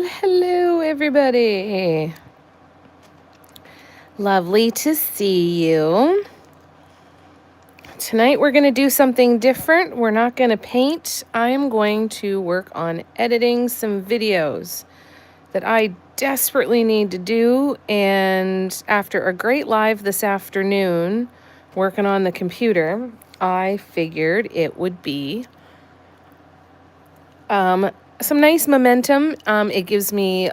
Well, hello everybody. Lovely to see you. Tonight we're going to do something different. We're not going to paint. I am going to work on editing some videos that I desperately need to do. And after a great live this afternoon, working on the computer, I figured it would be some nice momentum. It gives me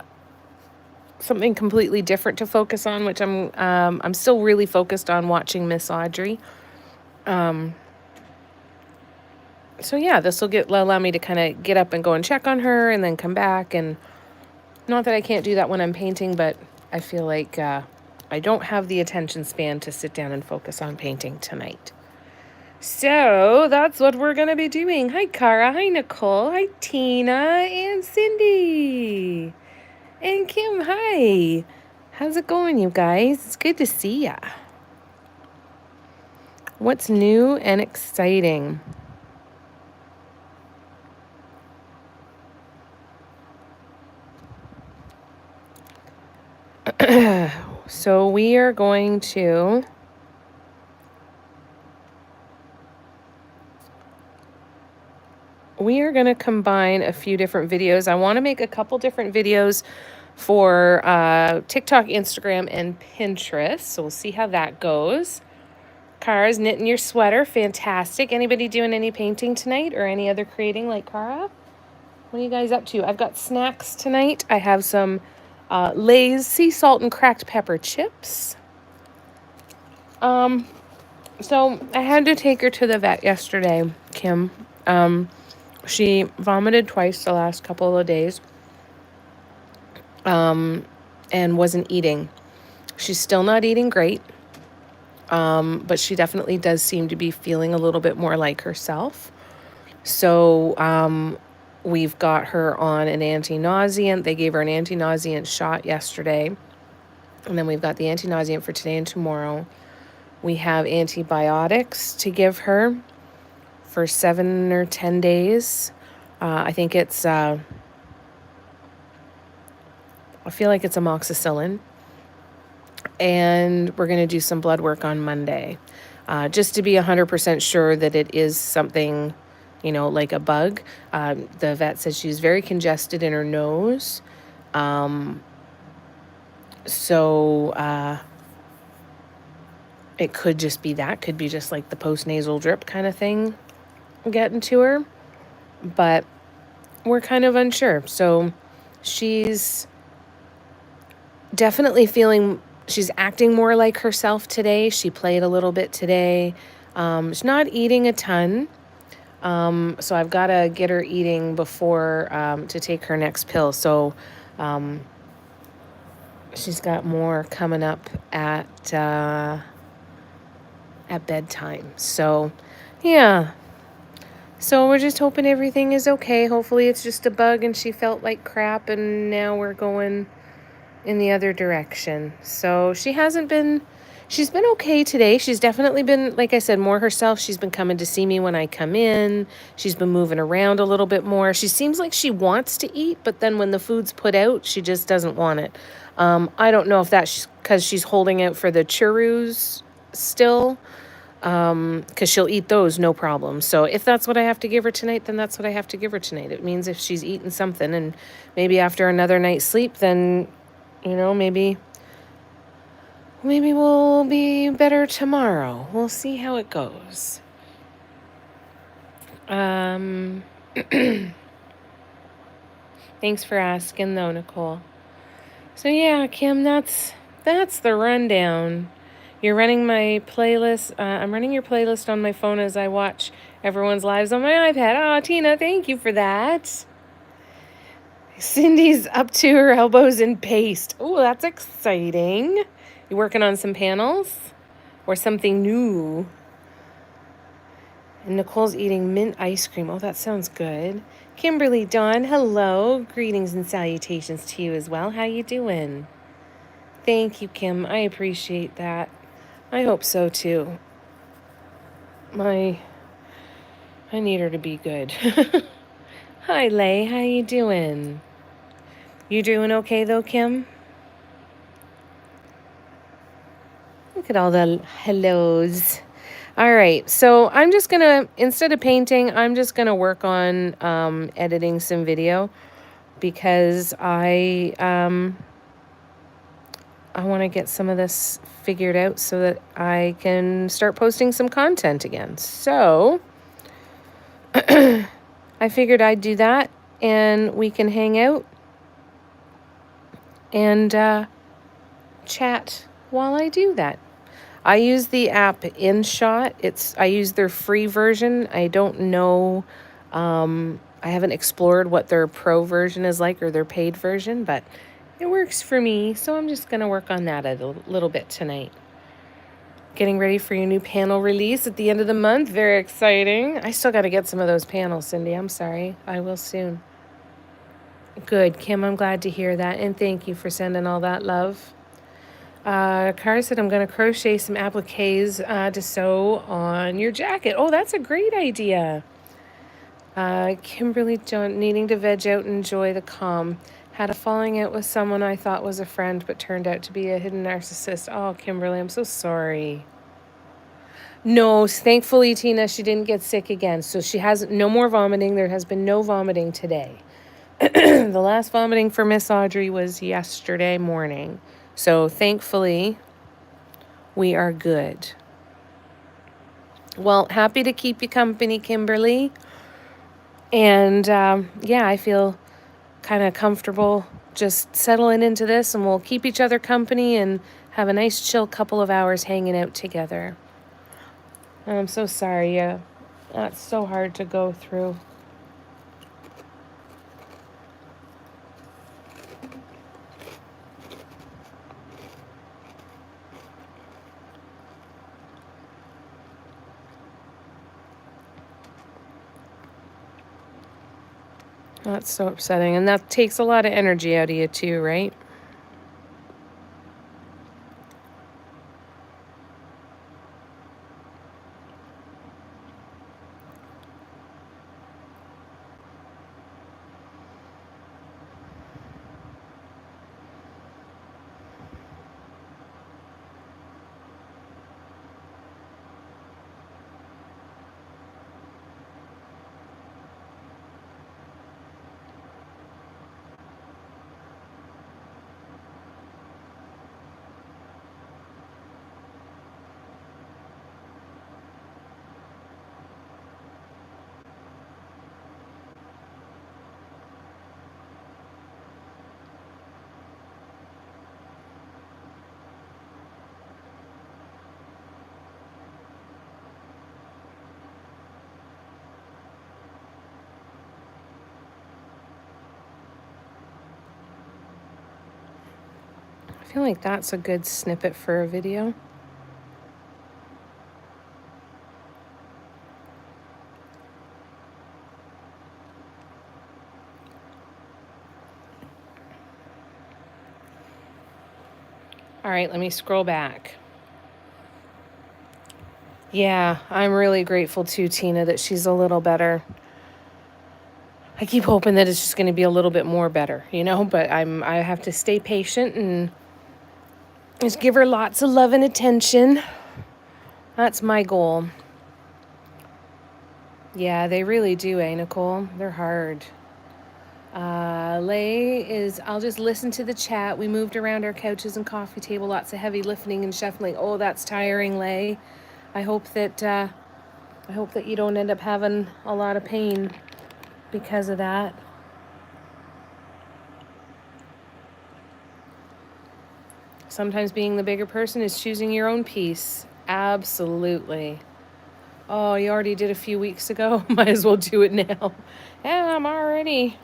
something completely different to focus on, which I'm still really focused on watching Miss Audrey. So yeah, this will allow me to kind of get up and go and check on her and then come back. And not that I can't do that when I'm painting, but I feel like I don't have the attention span to sit down and focus on painting tonight. So that's what we're going to be doing. Hi, Cara. Hi, Nicole. Hi, Tina and Cindy. And Kim, hi. How's it going, you guys? It's good to see ya. What's new and exciting? So we are going to combine a few different videos. I want to make a couple different videos for TikTok, Instagram, and Pinterest. So we'll see how that goes. Cara's knitting your sweater. Fantastic. Anybody doing any painting tonight or any other creating like Cara? What are you guys up to? I've got snacks tonight. I have some Lay's sea salt and cracked pepper chips. So I had to take her to the vet yesterday, Kim. She vomited twice the last couple of days. And wasn't eating. She's still not eating great. But she definitely does seem to be feeling a little bit more like herself. So, we've got her on an anti-nauseant. They gave her an anti-nauseant shot yesterday. And then we've got the anti-nauseant for today and tomorrow. We have antibiotics to give her for 7 or 10 days. I think it's, I feel like it's amoxicillin. And we're going to do some blood work on Monday. Just to be 100% sure that it is something, like a bug. The vet says she's very congested in her nose. So it could just be that. Could be just like the post-nasal drip kind of thing getting to her. But we're kind of unsure. So she's definitely feeling... She's acting more like herself today. She played a little bit today. She's not eating a ton. So I've got to get her eating before to take her next pill. So she's got more coming up at bedtime. So yeah. So we're just hoping everything is okay. Hopefully it's just a bug and she felt like crap and now we're going in the other direction. So she's been okay today. She's definitely been, like I said, more herself. She's been coming to see me when I come in. She's been moving around a little bit more. She seems like she wants to eat, but then when the food's put out, she just doesn't want it. I don't know if that's because she's holding out for the churros still, because she'll eat those no problem. So if that's what I have to give her tonight, then that's what I have to give her tonight. It means if she's eaten something and maybe after another night's sleep, then maybe we'll be better tomorrow. We'll see how it goes. Thanks for asking, though, Nicole. So yeah, Kim, that's the rundown. You're running my playlist. I'm running your playlist on my phone as I watch everyone's lives on my iPad. Oh, Tina, thank you for that. Cindy's up to her elbows in paste. Oh, that's exciting. You working on some panels or something new? And Nicole's eating mint ice cream. Oh, that sounds good. Kimberly Dawn, hello. Greetings and salutations to you as well. How you doing? Thank you, Kim. I appreciate that. I hope so too. I need her to be good. Hi, Lay. How you doing? You doing okay though, Kim? Look at all the hellos. All right, so I'm just gonna, instead of painting, I'm just gonna work on editing some video because I want to get some of this figured out so that I can start posting some content again. So I figured I'd do that and we can hang out and chat while I do that. I use the app InShot. I use their free version. I don't know. I haven't explored what their pro version is like or their paid version, but it works for me. So I'm just going to work on that a little bit tonight. Getting ready for your new panel release at the end of the month. Very exciting. I still got to get some of those panels, Cindy. I'm sorry. I will soon. Good, Kim. I'm glad to hear that. And thank you for sending all that love. Cara said, I'm going to crochet some appliques to sew on your jacket. Oh, that's a great idea. Kimberly, needing to veg out and enjoy the calm. Had a falling out with someone I thought was a friend, but turned out to be a hidden narcissist. Oh, Kimberly, I'm so sorry. No, thankfully, Tina, she didn't get sick again. So she has no more vomiting. There has been no vomiting today. The last vomiting for Miss Audrey was yesterday morning. So thankfully, we are good. Well, happy to keep you company, Kimberly. And yeah, I feel kind of comfortable just settling into this, and we'll keep each other company and have a nice chill couple of hours hanging out together. I'm so sorry. That's so hard to go through. That's so upsetting. And that takes a lot of energy out of you too, right? I feel like that's a good snippet for a video. All right, let me scroll back. Yeah, I'm really grateful too, Tina, that she's a little better. I keep hoping that it's just going to be a little bit more better, but I have to stay patient and just give her lots of love and attention. That's my goal. Yeah, they really do, Nicole? They're hard. I'll just listen to the chat. We moved around our couches and coffee table, lots of heavy lifting and shuffling. Oh, that's tiring, Lay. I hope that you don't end up having a lot of pain because of that. Sometimes being the bigger person is choosing your own peace. Absolutely. Oh, you already did a few weeks ago? Might as well do it now. Yeah, I'm already.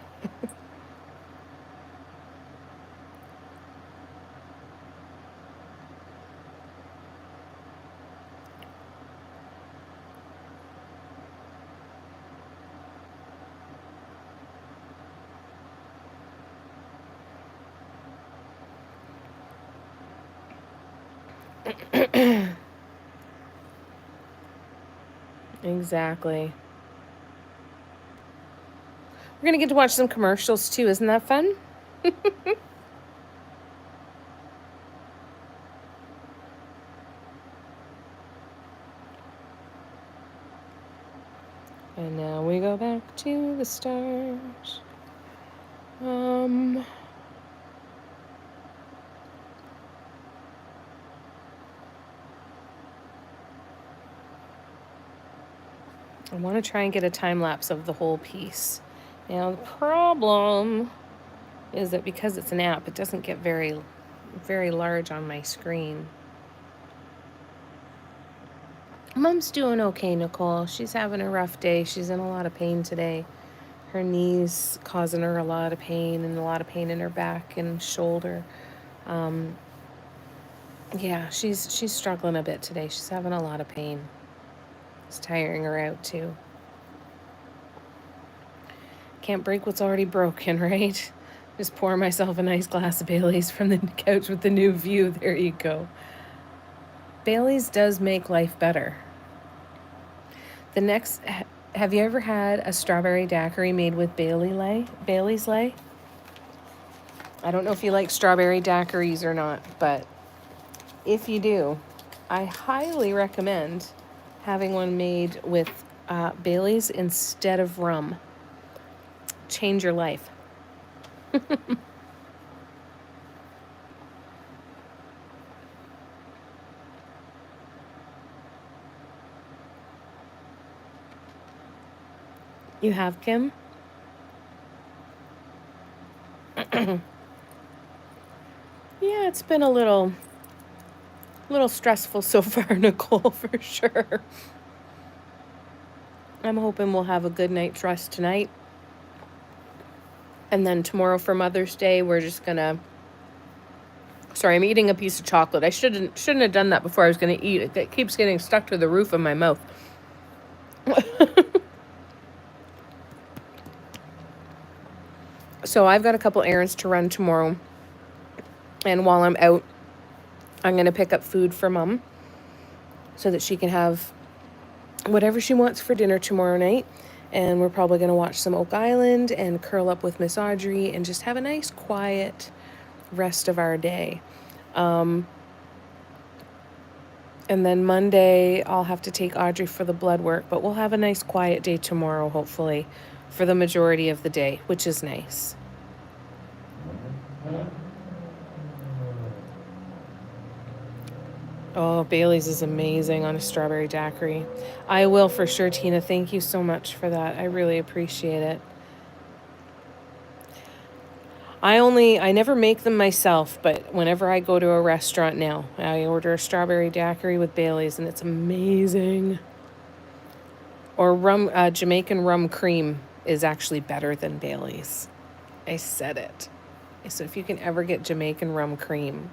Exactly. We're going to get to watch some commercials too. Isn't that fun? And now we go back to the start. I want to try and get a time lapse of the whole piece. Now the problem is that because it's an app, it doesn't get very, very large on my screen. Mom's doing okay, Nicole. She's having a rough day. She's in a lot of pain today. Her knee's causing her a lot of pain and a lot of pain in her back and shoulder. Yeah, she's struggling a bit today. She's having a lot of pain. It's tiring her out too. Can't break what's already broken, right? Just pour myself a nice glass of Bailey's from the couch with the new view. There you go. Bailey's does make life better. Have you ever had a strawberry daiquiri made with Bailey's lay? I don't know if you like strawberry daiquiris or not, but if you do, I highly recommend having one made with Bailey's instead of rum. Change your life. You have, Kim? Yeah, it's been a little stressful so far, Nicole, for sure. I'm hoping we'll have a good night's rest tonight. And then tomorrow for Mother's Day, we're just gonna... Sorry, I'm eating a piece of chocolate. I shouldn't have done that before I was gonna eat it. It keeps getting stuck to the roof of my mouth. So I've got a couple errands to run tomorrow. And while I'm out, I'm gonna pick up food for Mom so that she can have whatever she wants for dinner tomorrow night. And we're probably going to watch some Oak Island and curl up with Miss Audrey and just have a nice quiet rest of our day. And then Monday, I'll have to take Audrey for the blood work, but we'll have a nice quiet day tomorrow, hopefully, for the majority of the day, which is nice. Oh, Bailey's is amazing on a strawberry daiquiri. I will for sure, Tina. Thank you so much for that. I really appreciate it. I never make them myself, but whenever I go to a restaurant now, I order a strawberry daiquiri with Bailey's, and it's amazing. Or Jamaican rum cream is actually better than Bailey's. I said it. So if you can ever get Jamaican rum cream,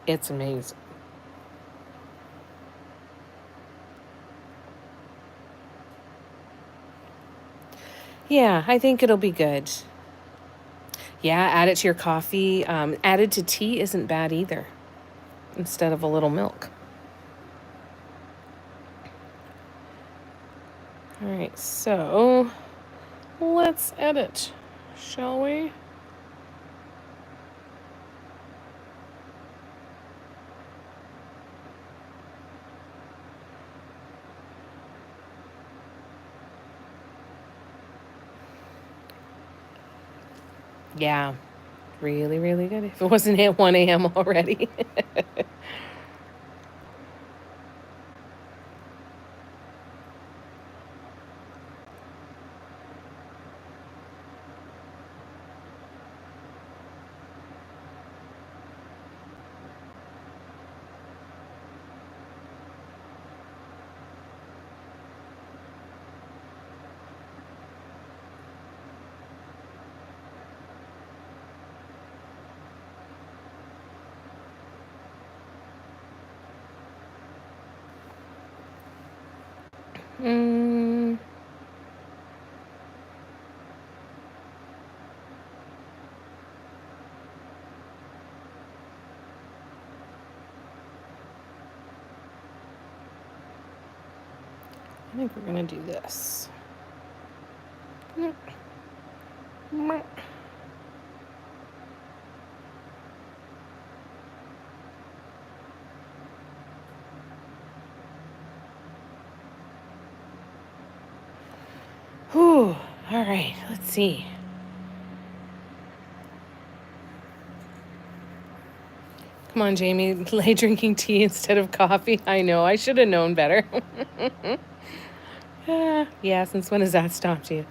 it's amazing. Yeah, I think it'll be good. Yeah, add it to your coffee. Added to tea isn't bad either, instead of a little milk. All right, so let's edit, shall we? Yeah, really, really good. If it wasn't at 1 a.m. already. I think we're gonna do this. All right, let's see. Come on, Jamie, lay drinking tea instead of coffee. I know, I should have known better. Yeah, since when has that stopped you?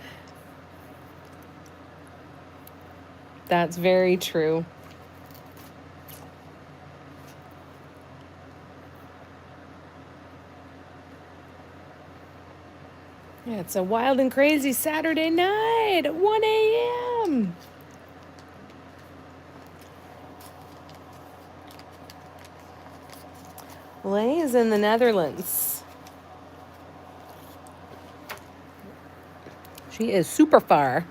That's very true. Yeah, it's a wild and crazy Saturday night at 1 a.m. Lay is in the Netherlands. She is super far.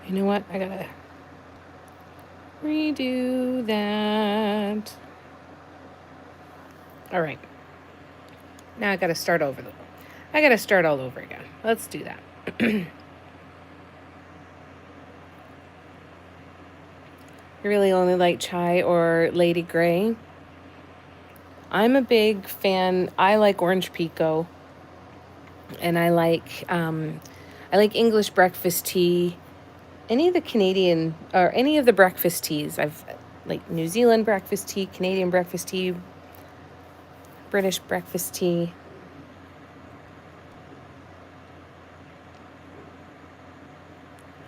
You know what? I gotta redo that. All right. Now I gotta start over. I gotta start all over again. Let's do that. You really only like chai or Lady Grey? I'm a big fan. I like orange pekoe, and I like English breakfast tea. Any of the Canadian or any of the breakfast teas. I've like New Zealand breakfast tea, Canadian breakfast tea, British breakfast tea.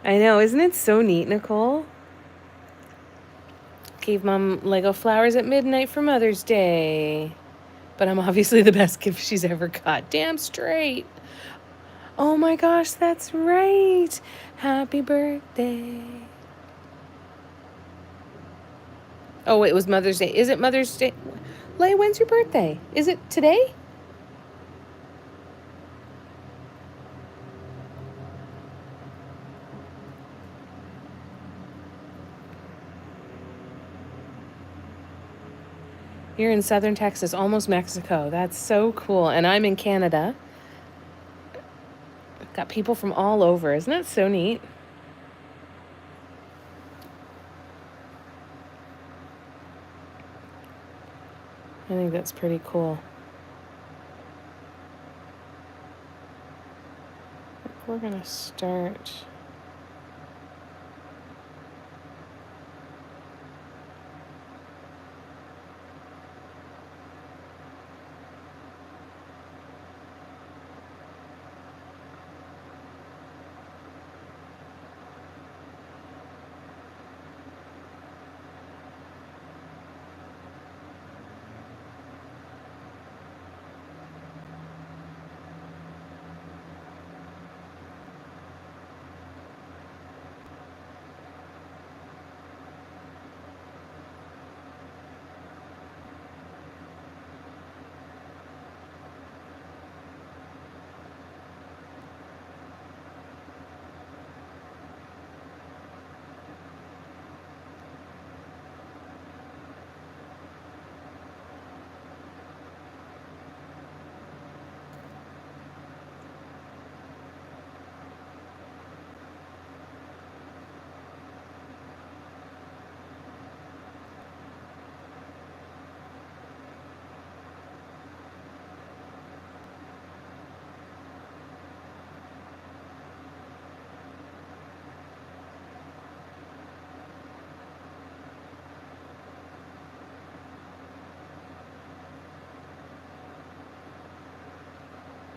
I know, isn't it so neat, Nicole? Gave Mom Lego flowers at midnight for Mother's Day. But I'm obviously the best gift she's ever got. Damn straight. Oh my gosh, that's right. Happy birthday. Oh, it was Mother's Day. Is it Mother's Day? Lay, when's your birthday? Is it today? You're in southern Texas, almost Mexico. That's so cool. And I'm in Canada. Got people from all over. Isn't that so neat? I think that's pretty cool. We're going to start.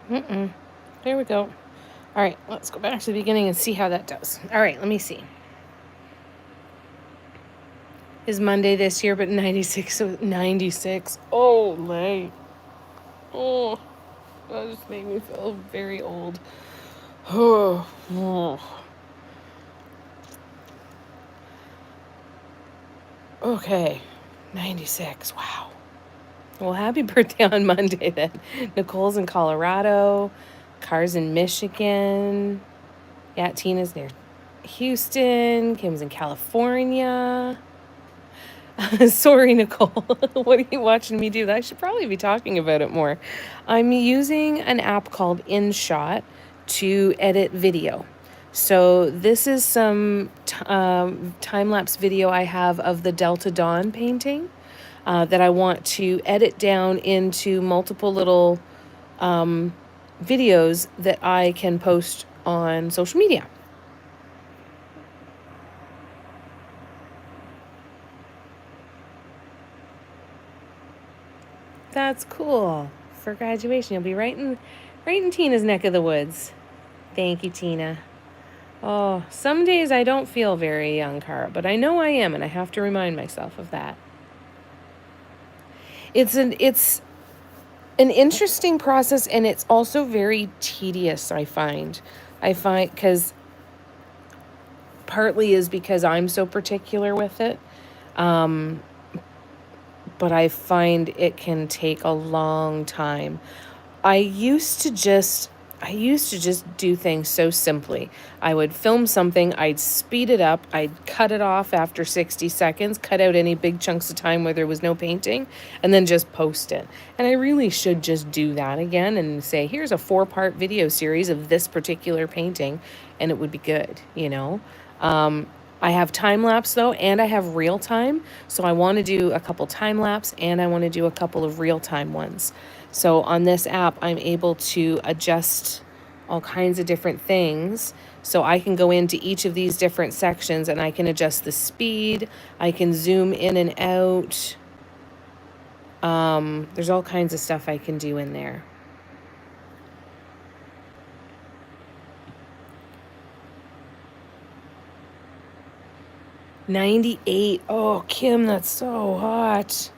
There we go. All right, let's go back to the beginning and see how that does. All right, let me see. Is Monday this year, but 96. So 96. Oh, late. Oh, that just made me feel very old. Oh, oh. Okay, 96. Wow. Well, happy birthday on Monday then. Nicole's in Colorado. Car's in Michigan. Yeah, Tina's near Houston. Kim's in California. Sorry, Nicole. What are you watching me do? I should probably be talking about it more. I'm using an app called InShot to edit video. So this is some time-lapse video I have of the Delta Dawn painting that I want to edit down into multiple little videos that I can post on social media. That's cool. For graduation, you'll be right in Tina's neck of the woods. Thank you, Tina. Oh, some days I don't feel very young, Cara, but I know I am, and I have to remind myself of that. It's an interesting process, and it's also very tedious, I find. Because partly is because I'm so particular with it. But I find it can take a long time. I used to just do things so simply. I would film something, I'd speed it up, I'd cut it off after 60 seconds, cut out any big chunks of time where there was no painting, and then just post it. And I really should just do that again and say, here's a 4-part video series of this particular painting, and it would be good, you know? I have time-lapse, though, and I have real-time. So I want to do a couple time-lapse, and I want to do a couple of real-time ones. So on this app, I'm able to adjust all kinds of different things. So I can go into each of these different sections, and I can adjust the speed. I can zoom in and out. There's all kinds of stuff I can do in there. $98. Oh, Kim, that's so hot.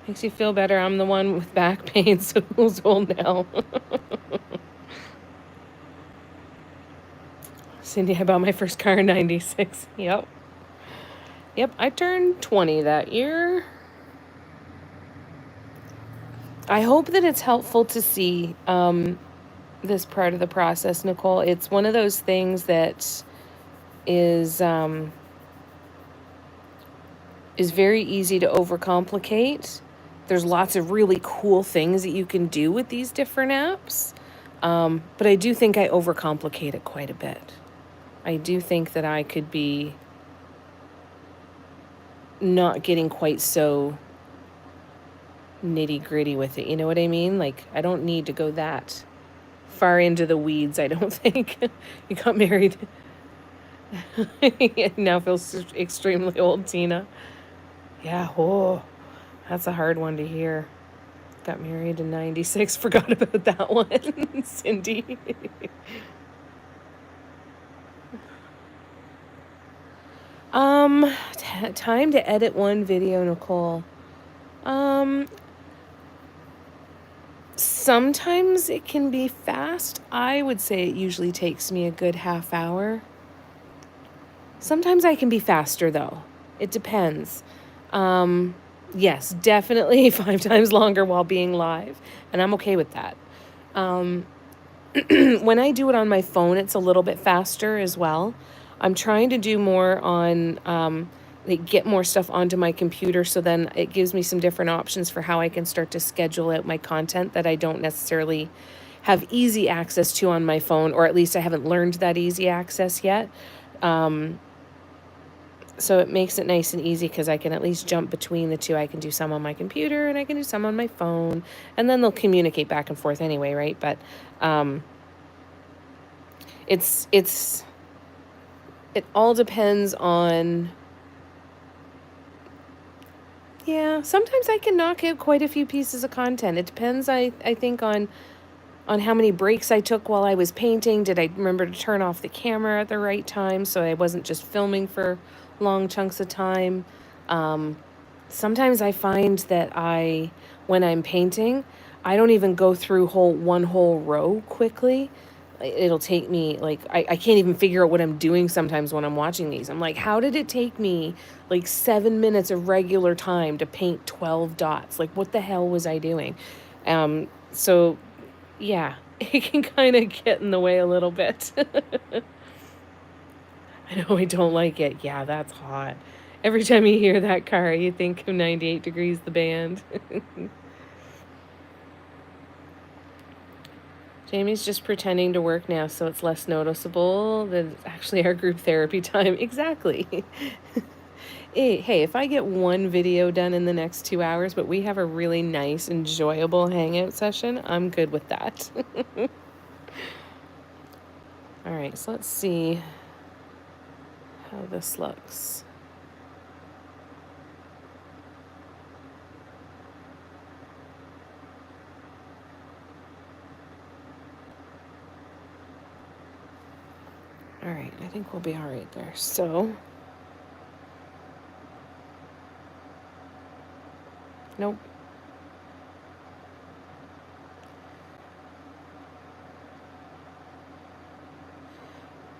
Makes you feel better. I'm the one with back pain, so who's old now? Cindy, I bought my first car in 96. Yep, I turned 20 that year. I hope that it's helpful to see this part of the process, Nicole. It's one of those things that is very easy to overcomplicate. There's lots of really cool things that you can do with these different apps. But I do think I overcomplicate it quite a bit. I do think that I could be not getting quite so nitty-gritty with it. You know what I mean? Like, I don't need to go that far into the weeds, I don't think. You got married. Now feels extremely old, Tina. Yeah, oh, that's a hard one to hear. Got married in 96. Forgot about that one, Cindy. Time to edit one video, Nicole. Sometimes it can be fast. I would say it usually takes me a good half hour. Sometimes I can be faster, though. It depends. Yes, definitely 5 times longer while being live, and I'm okay with that. When I do it on my phone, it's a little bit faster as well. I'm trying to do more on, get more stuff onto my computer, so then it gives me some different options for how I can start to schedule out my content that I don't necessarily have easy access to on my phone, or at least I haven't learned that easy access yet. So it makes it nice and easy because I can at least jump between the two. I can do some on my computer and I can do some on my phone, and then they'll communicate back and forth anyway, right? But it all depends on, yeah, sometimes I can knock out quite a few pieces of content. It depends, I think, on on how many breaks I took while I was painting. Did I remember to turn off the camera at the right time so I wasn't just filming for long chunks of time? Sometimes I find that when I'm painting, I don't even go through one whole row quickly. It'll take me, like, I can't even figure out what I'm doing sometimes when I'm watching these. I'm like, how did it take me like 7 minutes of regular time to paint 12 dots? Like, what the hell was I doing? So yeah, it can kind of get in the way a little bit. I know I don't like it. Yeah, that's hot. Every time you hear that car, you think of 98 Degrees, the band. Jamie's just pretending to work now, so it's less noticeable than actually our group therapy time. Exactly. Hey, if I get one video done in the next 2 hours, but we have a really nice, enjoyable hangout session, I'm good with that. All right, so let's see how this looks. All right, I think we'll be all right there. So, nope.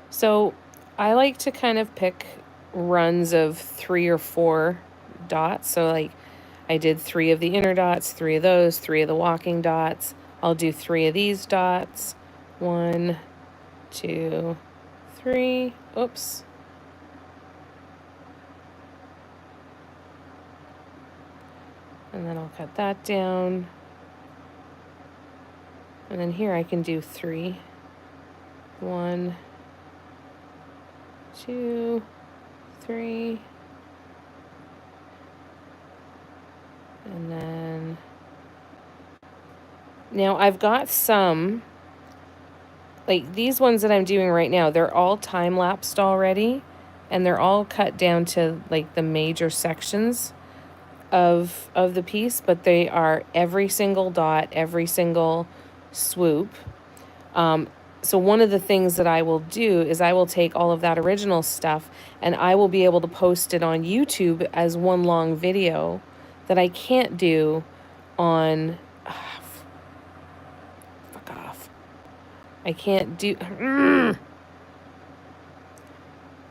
So, I like to kind of pick runs of 3 or 4 dots. So, like, I did 3 of the inner dots, 3 of those, 3 of the walking dots. I'll do 3 of these dots. 1, 2, 3. Oops. And then I'll cut that down. And then here I can do 3. 1, 2, 3. And then now I've got some, like these ones that I'm doing right now, they're all time-lapsed already, and they're all cut down to like the major sections of the piece, but they are every single dot, every single swoop. So one of the things that I will do is I will take all of that original stuff and I will be able to post it on YouTube as one long video that I can't do on... fuck off. I can't do...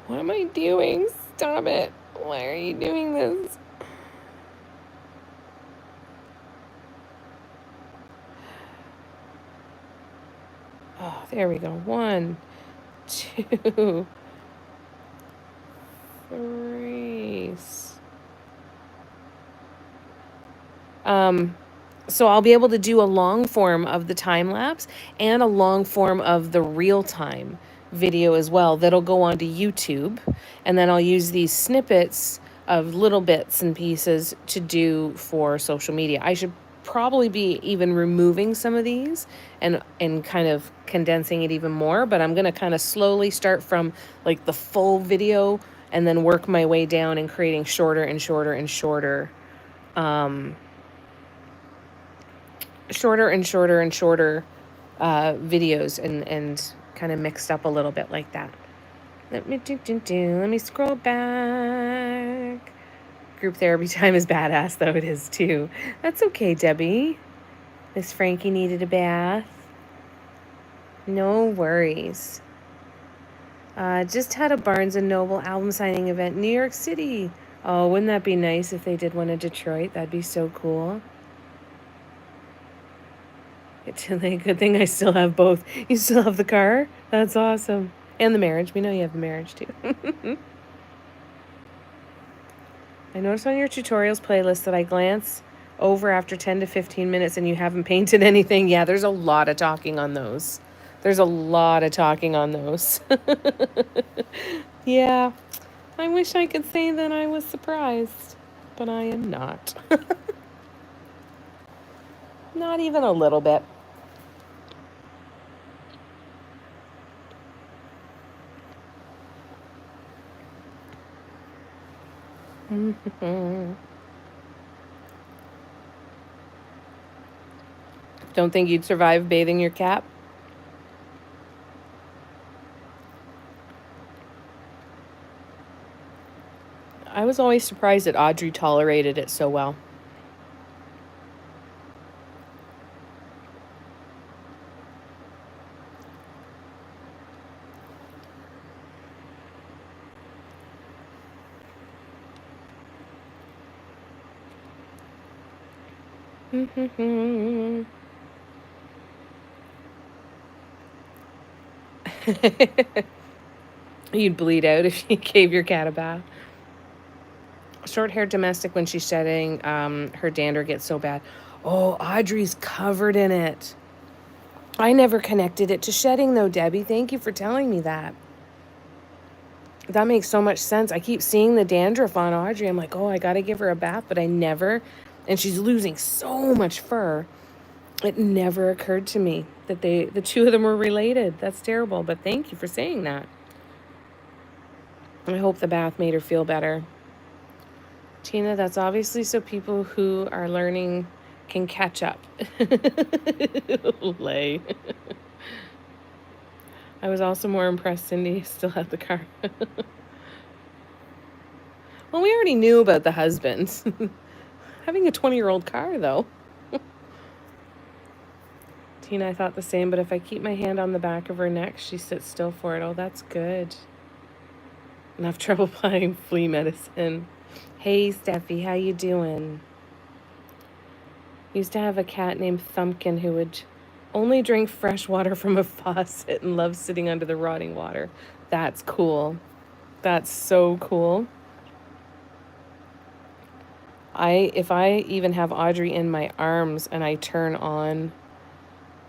What am I doing? Stop it. Why are you doing this? Oh, there we go. 1, 2, 3. So I'll be able to do a long form of the time lapse and a long form of the real time video as well that'll go onto YouTube, and then I'll use these snippets of little bits and pieces to do for social media. I should probably be even removing some of these and kind of condensing it even more, but I'm going to kind of slowly start from like the full video and then work my way down and creating shorter and shorter and shorter videos and kind of mixed up a little bit like that. Let me scroll back. Group therapy time is badass, though. It is too. That's okay, Debbie. Miss Frankie needed a bath. No worries. Just had a Barnes & Noble album signing event in New York City. Oh, wouldn't that be nice if they did one in Detroit? That'd be so cool. Good thing I still have both. You still have the car? That's awesome. And the marriage. We know you have the marriage, too. I noticed on your tutorials playlist that I glance over after 10 to 15 minutes and you haven't painted anything. Yeah, there's a lot of talking on those. Yeah. I wish I could say that I was surprised, but I am not. Not even a little bit. Don't think you'd survive bathing your cat? I was always surprised that Audrey tolerated it so well. You'd bleed out if you gave your cat a bath. Short-haired domestic, when she's shedding, her dander gets so bad. Oh, Audrey's covered in it. I never connected it to shedding, though, Debbie. Thank you for telling me that. That makes so much sense. I keep seeing the dandruff on Audrey. I'm like, oh, I got to give her a bath, but I never. And she's losing so much fur. It never occurred to me that the two of them were related. That's terrible, but thank you for saying that. I hope the bath made her feel better. Tina, that's obviously so people who are learning can catch up. Lay. I was also more impressed Cindy still had the car. Well, we already knew about the husbands. Having a 20-year-old car, though. Tina, I thought the same, but if I keep my hand on the back of her neck, she sits still for it. Oh, that's good. Enough trouble applying flea medicine. Hey, Steffi, how you doing? Used to have a cat named Thumpkin who would only drink fresh water from a faucet and love sitting under the rotting water. That's cool. That's so cool. If I even have Audrey in my arms and I turn on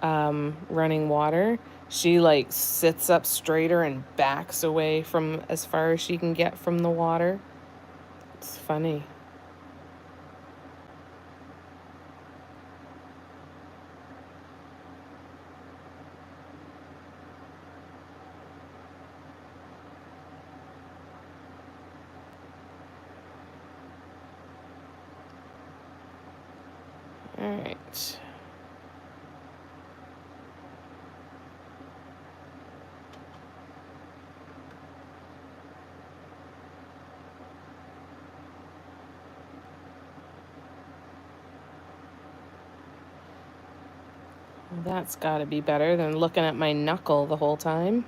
running water, she like sits up straighter and backs away from as far as she can get from the water. It's funny. All right. Well, that's got to be better than looking at my knuckle the whole time.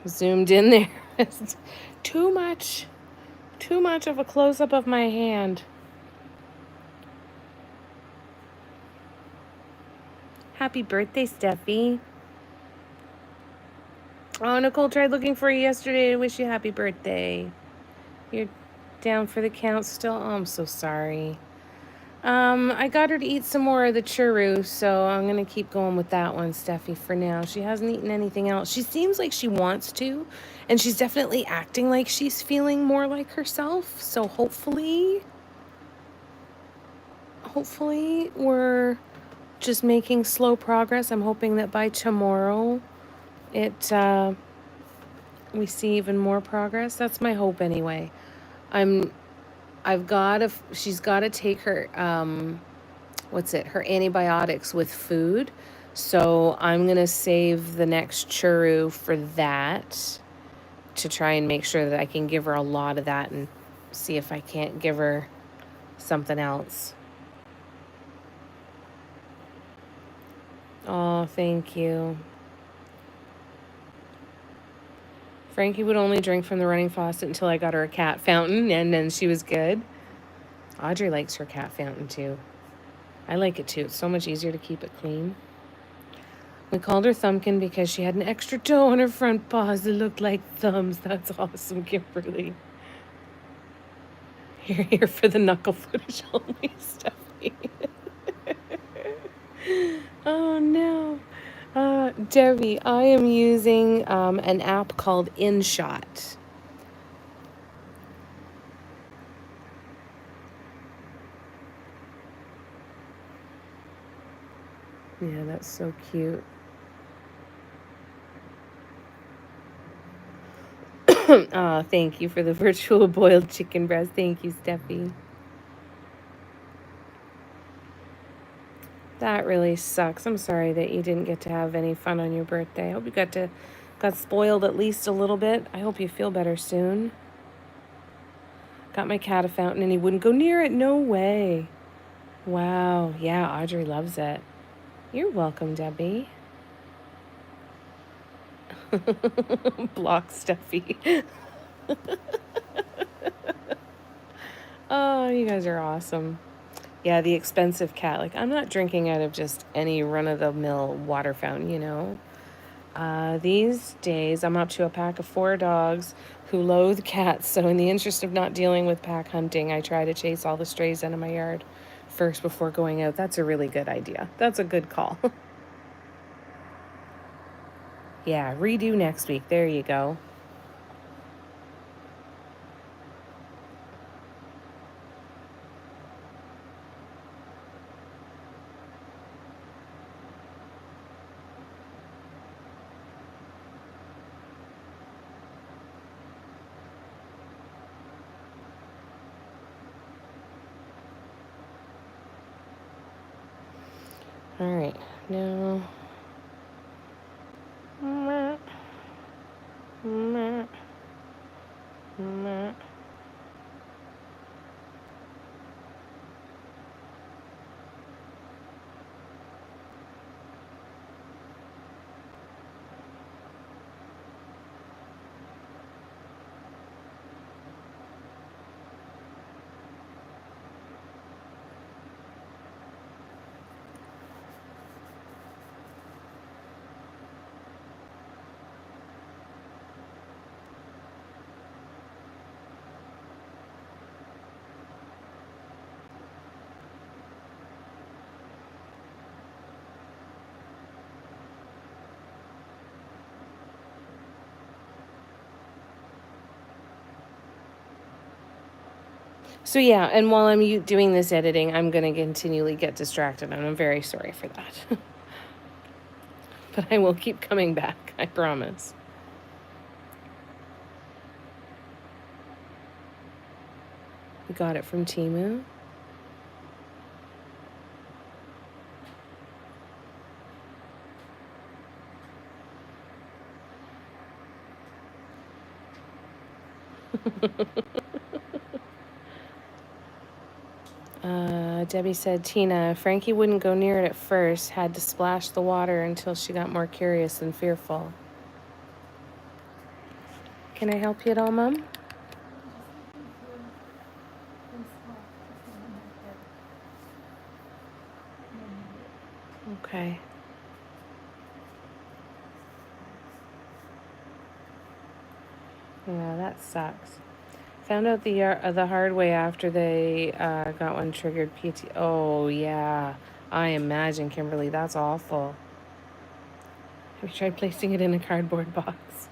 Zoomed in there. Too much of a close-up of my hand. Happy birthday, Steffi. Oh, Nicole tried looking for you yesterday to wish you happy birthday. You're down for the count still? Oh, I'm so sorry. I got her to eat some more of the churro, so I'm going to keep going with that one, Steffi, for now. She hasn't eaten anything else. She seems like she wants to, and she's definitely acting like she's feeling more like herself. So hopefully we're just making slow progress. I'm hoping that by tomorrow we see even more progress. That's my hope anyway. She's got to take her, her antibiotics with food. So I'm going to save the next churro for that to try and make sure that I can give her a lot of that and see if I can't give her something else. Oh, thank you. Frankie would only drink from the running faucet until I got her a cat fountain, and then she was good. Audrey likes her cat fountain, too. I like it, too. It's so much easier to keep it clean. We called her Thumpkin because she had an extra toe on her front paws that looked like thumbs. That's awesome, Kimberly. You're here for the knuckle footage only, Stephanie. Oh, no. Debbie, I am using an app called InShot. Yeah, that's so cute. Thank you for the virtual boiled chicken breast. Thank you, Steffi. That really sucks. I'm sorry that you didn't get to have any fun on your birthday. I hope you got spoiled at least a little bit. I hope you feel better soon. Got my cat a fountain and he wouldn't go near it. No way. Wow. Yeah, Audrey loves it. You're welcome, Debbie. Block Stuffy. Oh, you guys are awesome. Yeah, the expensive cat. Like, I'm not drinking out of just any run-of-the-mill water fountain, you know. These days, I'm up to a pack of 4 dogs who loathe cats. So in the interest of not dealing with pack hunting, I try to chase all the strays out of my yard first before going out. That's a really good idea. That's a good call. Yeah, redo next week. There you go. All right, now. So yeah, and while I'm doing this editing, I'm going to continually get distracted, and I'm very sorry for that. But I will keep coming back, I promise. We got it from Temu. Debbie said, Tina, Frankie wouldn't go near it at first, had to splash the water until she got more curious and fearful. Can I help you at all, Mom? Okay. Yeah, that sucks. Found out the hard way after they got one triggered PT. Oh, yeah. I imagine, Kimberly, that's awful. Have you tried placing it in a cardboard box?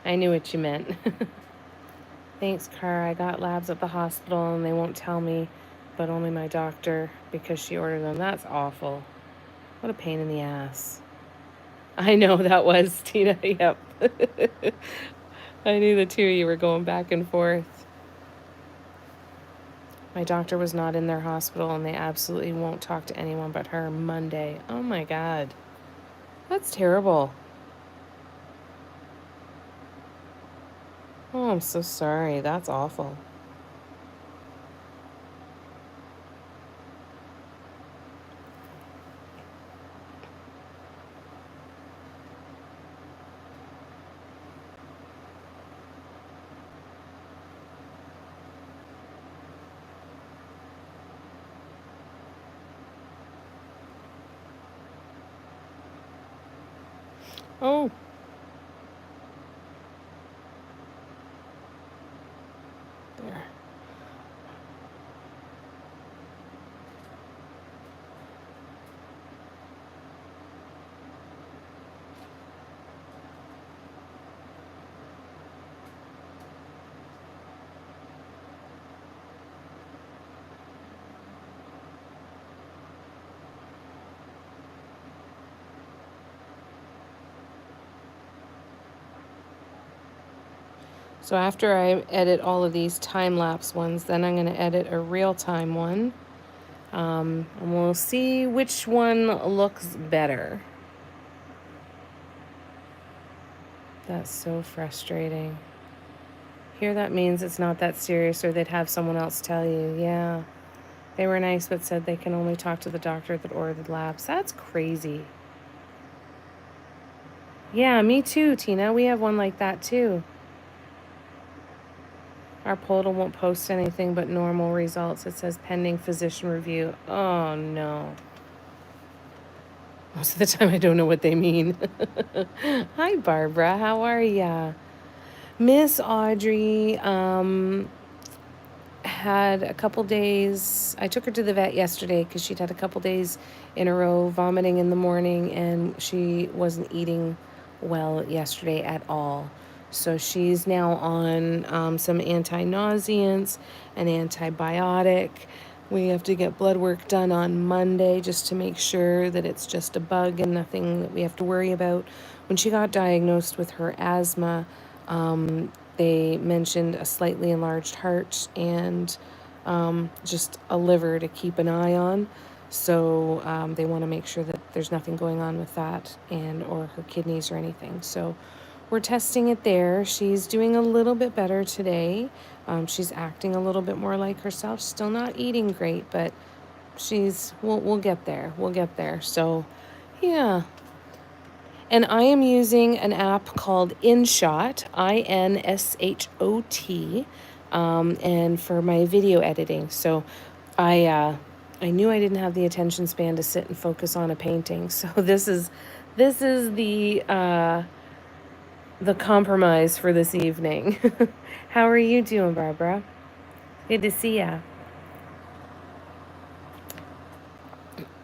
I knew what you meant. Thanks, Cara. I got labs at the hospital and they won't tell me, but only my doctor because she ordered them. That's awful. What a pain in the ass. I know that was, Tina. Yep. I knew the two of you were going back and forth. My doctor was not in their hospital and they absolutely won't talk to anyone but her Monday. Oh my God. That's terrible. Oh, I'm so sorry. That's awful. Oh. There. So after I edit all of these time-lapse ones, then I'm going to edit a real-time one. And we'll see which one looks better. That's so frustrating. Here, that means it's not that serious, or they'd have someone else tell you. Yeah. They were nice, but said they can only talk to the doctor that ordered the labs. That's crazy. Yeah, me too, Tina. We have one like that too. Our portal won't post anything but normal results. It says pending physician review. Oh, no. Most of the time, I don't know what they mean. Hi, Barbara. How are ya? Miss Audrey had a couple days. I took her to the vet yesterday because she'd had a couple days in a row vomiting in the morning, and she wasn't eating well yesterday at all. So she's now on some anti-nauseants, an antibiotic. We have to get blood work done on Monday just to make sure that it's just a bug and nothing that we have to worry about. When she got diagnosed with her asthma, they mentioned a slightly enlarged heart and just a liver to keep an eye on. So they want to make sure that there's nothing going on with that and or her kidneys or anything. So we're testing it there. She's doing a little bit better today. She's acting a little bit more like herself. Still not eating great, but we'll get there. We'll get there. So yeah. And I am using an app called InShot, INSHOT, and for my video editing. So I knew I didn't have the attention span to sit and focus on a painting. So this is the compromise for this evening. How are you doing, Barbara? Good to see ya.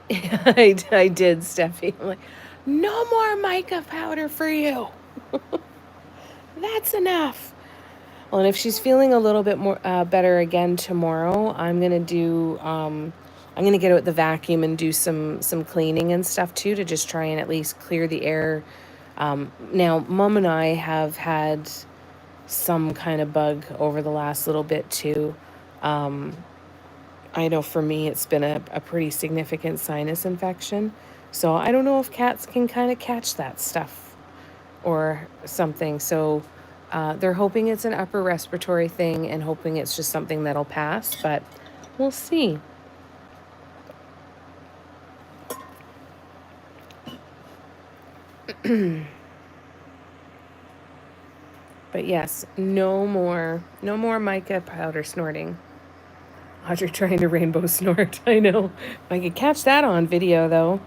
I did, Steffi. I'm like, no more mica powder for you. That's enough. Well, and if she's feeling a little bit more better again tomorrow, I'm gonna get out the vacuum and do some cleaning and stuff too, to just try and at least clear the air. Now, Mom and I have had some kind of bug over the last little bit too. I know for me it's been a pretty significant sinus infection. So I don't know if cats can kind of catch that stuff or something. So they're hoping it's an upper respiratory thing and hoping it's just something that'll pass, but we'll see. But yes, no more mica powder snorting. Audrey trying to rainbow snort. I know. If I could catch that on video, though.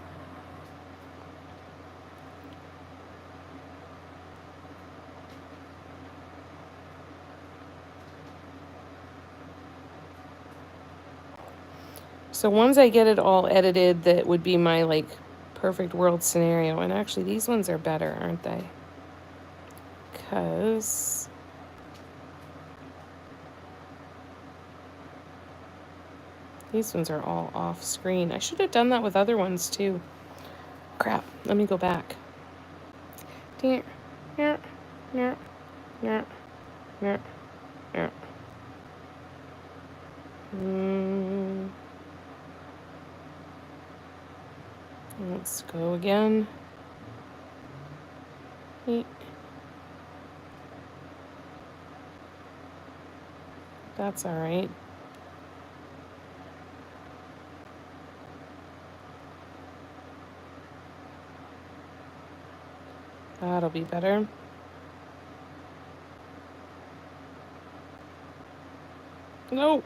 So once I get it all edited, that would be my, like, perfect world scenario. And actually, these ones are better, aren't they? Because these ones are all off screen. I should have done that with other ones, too. Crap. Let me go back. Yeah, yeah, yeah, yeah, yeah, yeah. Let's go again. That's all right. That'll be better. No.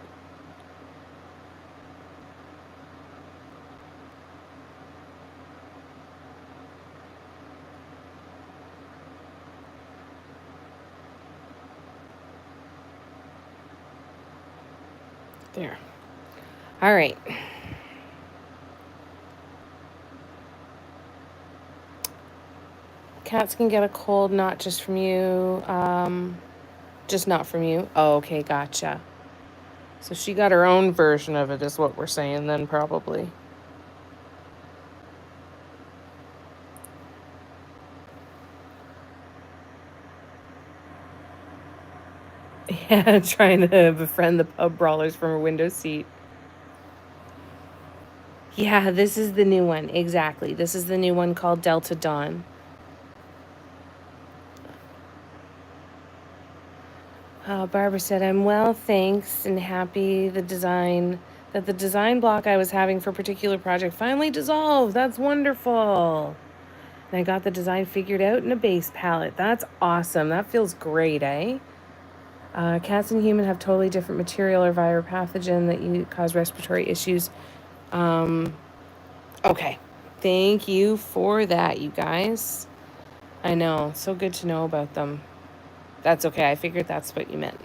There. All right. Cats can get a cold, not just from you. Just not from you. Oh, okay, gotcha. So she got her own version of it, is what we're saying then, probably. Yeah, trying to befriend the pub brawlers from her window seat. Yeah, this is the new one. Exactly. This is the new one called Delta Dawn. Barbara said, I'm well, thanks, and happy that the design block I was having for a particular project finally dissolved. That's wonderful. And I got the design figured out in a base palette. That's awesome. That feels great, eh? Cats and human have totally different material or viral pathogen that you cause respiratory issues. Okay. Thank you for that, you guys. I know. So good to know about them. That's okay. I figured that's what you meant.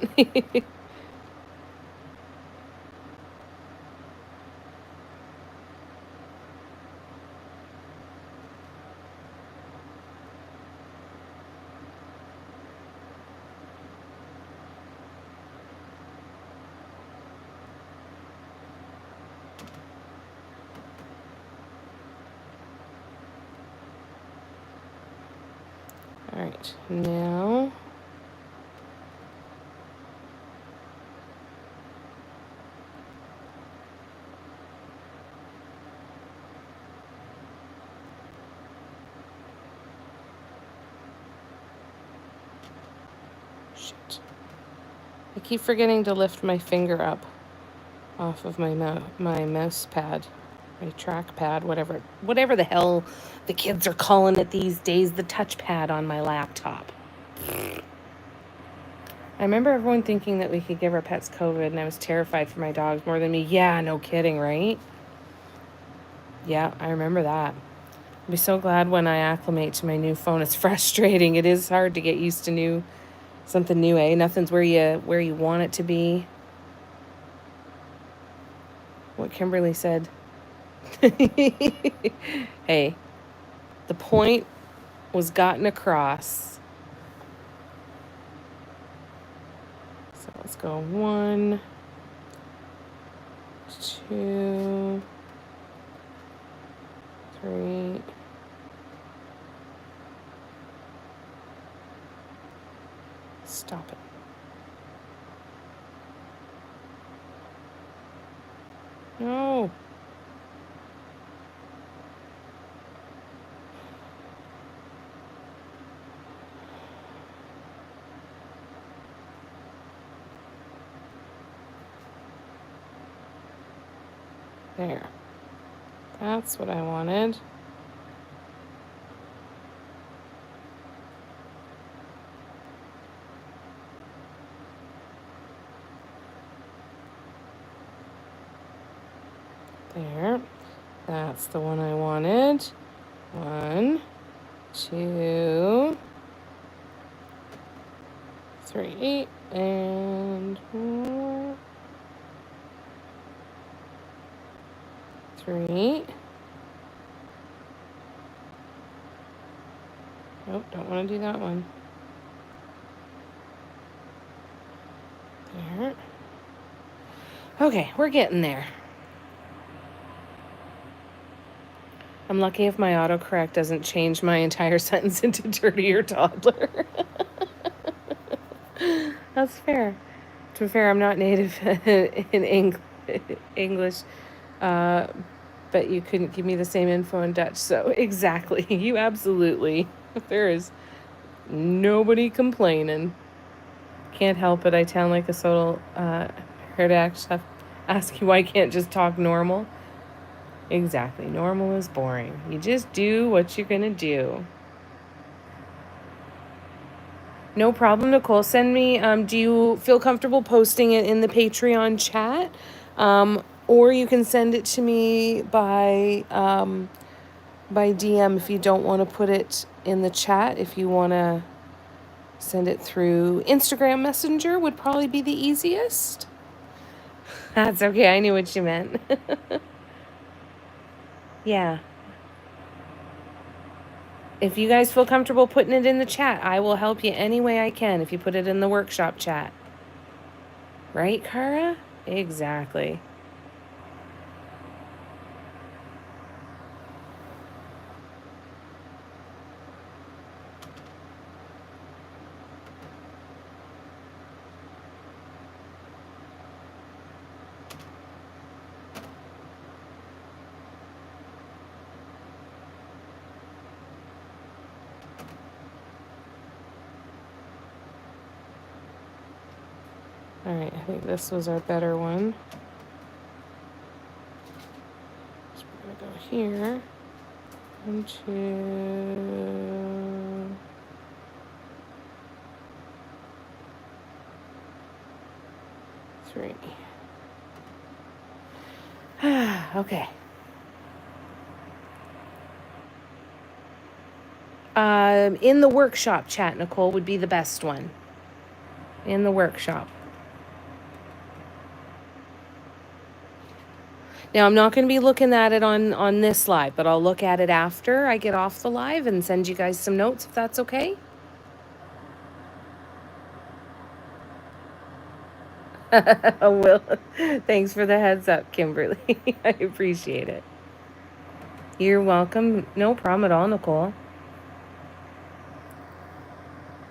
All right. Now. Shit. I keep forgetting to lift my finger up off of my mouse pad, my track pad, whatever the hell the kids are calling it these days, the touchpad on my laptop. I remember everyone thinking that we could give our pets COVID, and I was terrified for my dogs more than me. Yeah, no kidding, right? Yeah, I remember that. I'll be so glad when I acclimate to my new phone. It's frustrating. It is hard to get used to something new, eh? Nothing's where you want it to be. What Kimberly said. Hey, the point was gotten across. So let's go 1, 2, 3. Stop it. No. There. That's what I wanted. There. That's the one I wanted. 1, 2, 3, and 4, 3. Nope, don't want to do that one. There. Okay, we're getting there. I'm lucky if my autocorrect doesn't change my entire sentence into dirtier toddler. That's fair. To be fair, I'm not native in English, but you couldn't give me the same info in Dutch. So exactly, you absolutely. There is nobody complaining. Can't help it. I sound like a total heard ask you why I can't just talk normal. Exactly. Normal is boring. You just do what you're gonna do. No problem, Nicole. Send me, do you feel comfortable posting it in the Patreon chat? Or you can send it to me by DM if you don't want to put it in the chat. If you want to send it through Instagram Messenger would probably be the easiest. That's okay. I knew what you meant. Yeah. If you guys feel comfortable putting it in the chat, I will help you any way I can if you put it in the workshop chat. Right, Kara? Exactly. All right, I think this was our better one. So we're gonna go here. 1, 2, 3. Okay. In the workshop chat, Nicole, would be the best one. In the workshop. Now, I'm not going to be looking at it on this live, but I'll look at it after I get off the live and send you guys some notes if that's okay. I will. Thanks for the heads up, Kimberly. I appreciate it. You're welcome. No problem at all, Nicole.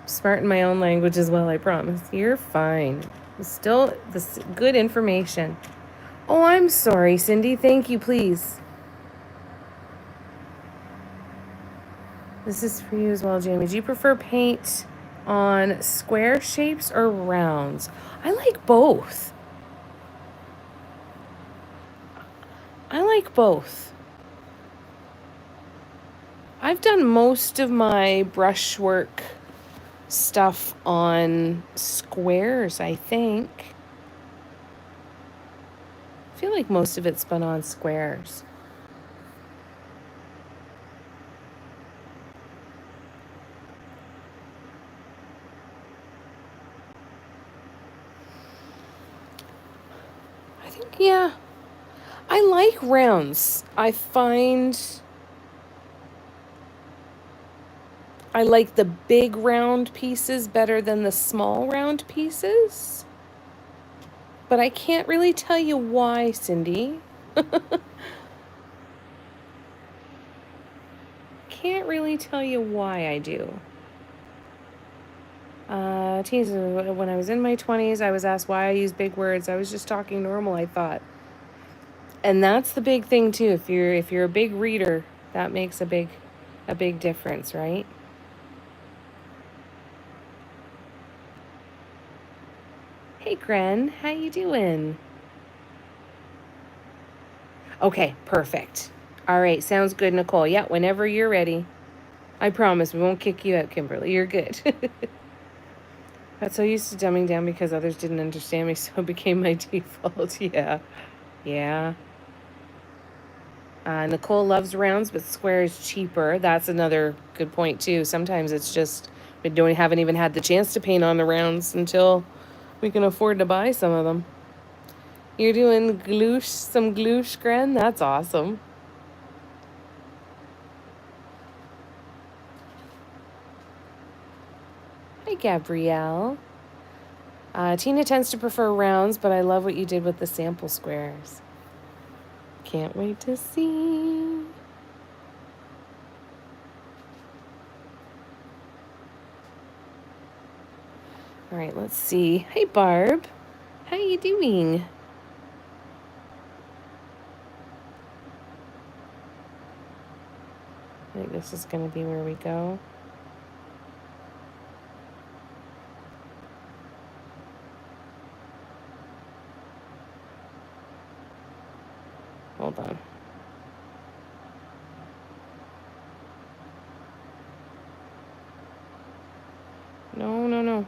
Smart in my own language as well, I promise. You're fine. Still, this good information. Oh, I'm sorry, Cindy. Thank you, please. This is for you as well, Jamie. Do you prefer paint on square shapes or rounds? I like both. I like both. I've done most of my brushwork stuff on squares, I think. I feel like most of it's been on squares. I think, yeah. I like rounds. I find I like the big round pieces better than the small round pieces. But I can't really tell you why, Cindy. Can't really tell you why I do. Teens, when I was in my 20s, I was asked why I use big words. I was just talking normal, I thought. And that's the big thing too. If you're a big reader, that makes a big difference, right? Hey, Gren, how you doing? Okay, perfect. All right, sounds good, Nicole. Yeah, whenever you're ready. I promise we won't kick you out, Kimberly. You're good. Got so used to dumbing down because others didn't understand me, so it became my default. Yeah. Yeah. Nicole loves rounds, but square is cheaper. That's another good point, too. Sometimes it's just we haven't even had the chance to paint on the rounds until we can afford to buy some of them. You're doing some gloosh, Gren? That's awesome. Hi, Gabrielle. Tina tends to prefer rounds, but I love what you did with the sample squares. Can't wait to see. All right, let's see. Hey, Barb. How you doing? I think this is going to be where we go. Hold on. No.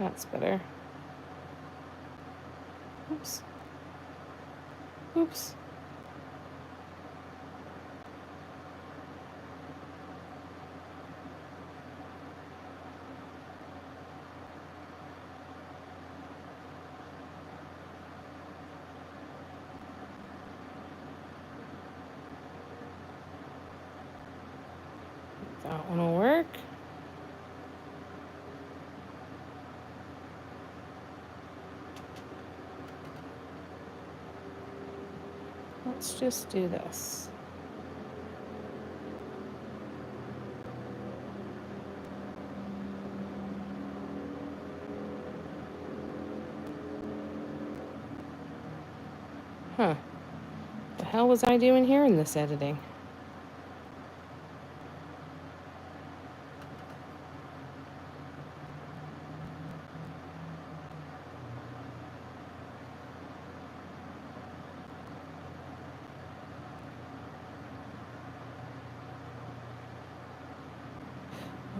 That's better. Oops. That one will work. Let's just do this. Huh. The hell was I doing here in this editing?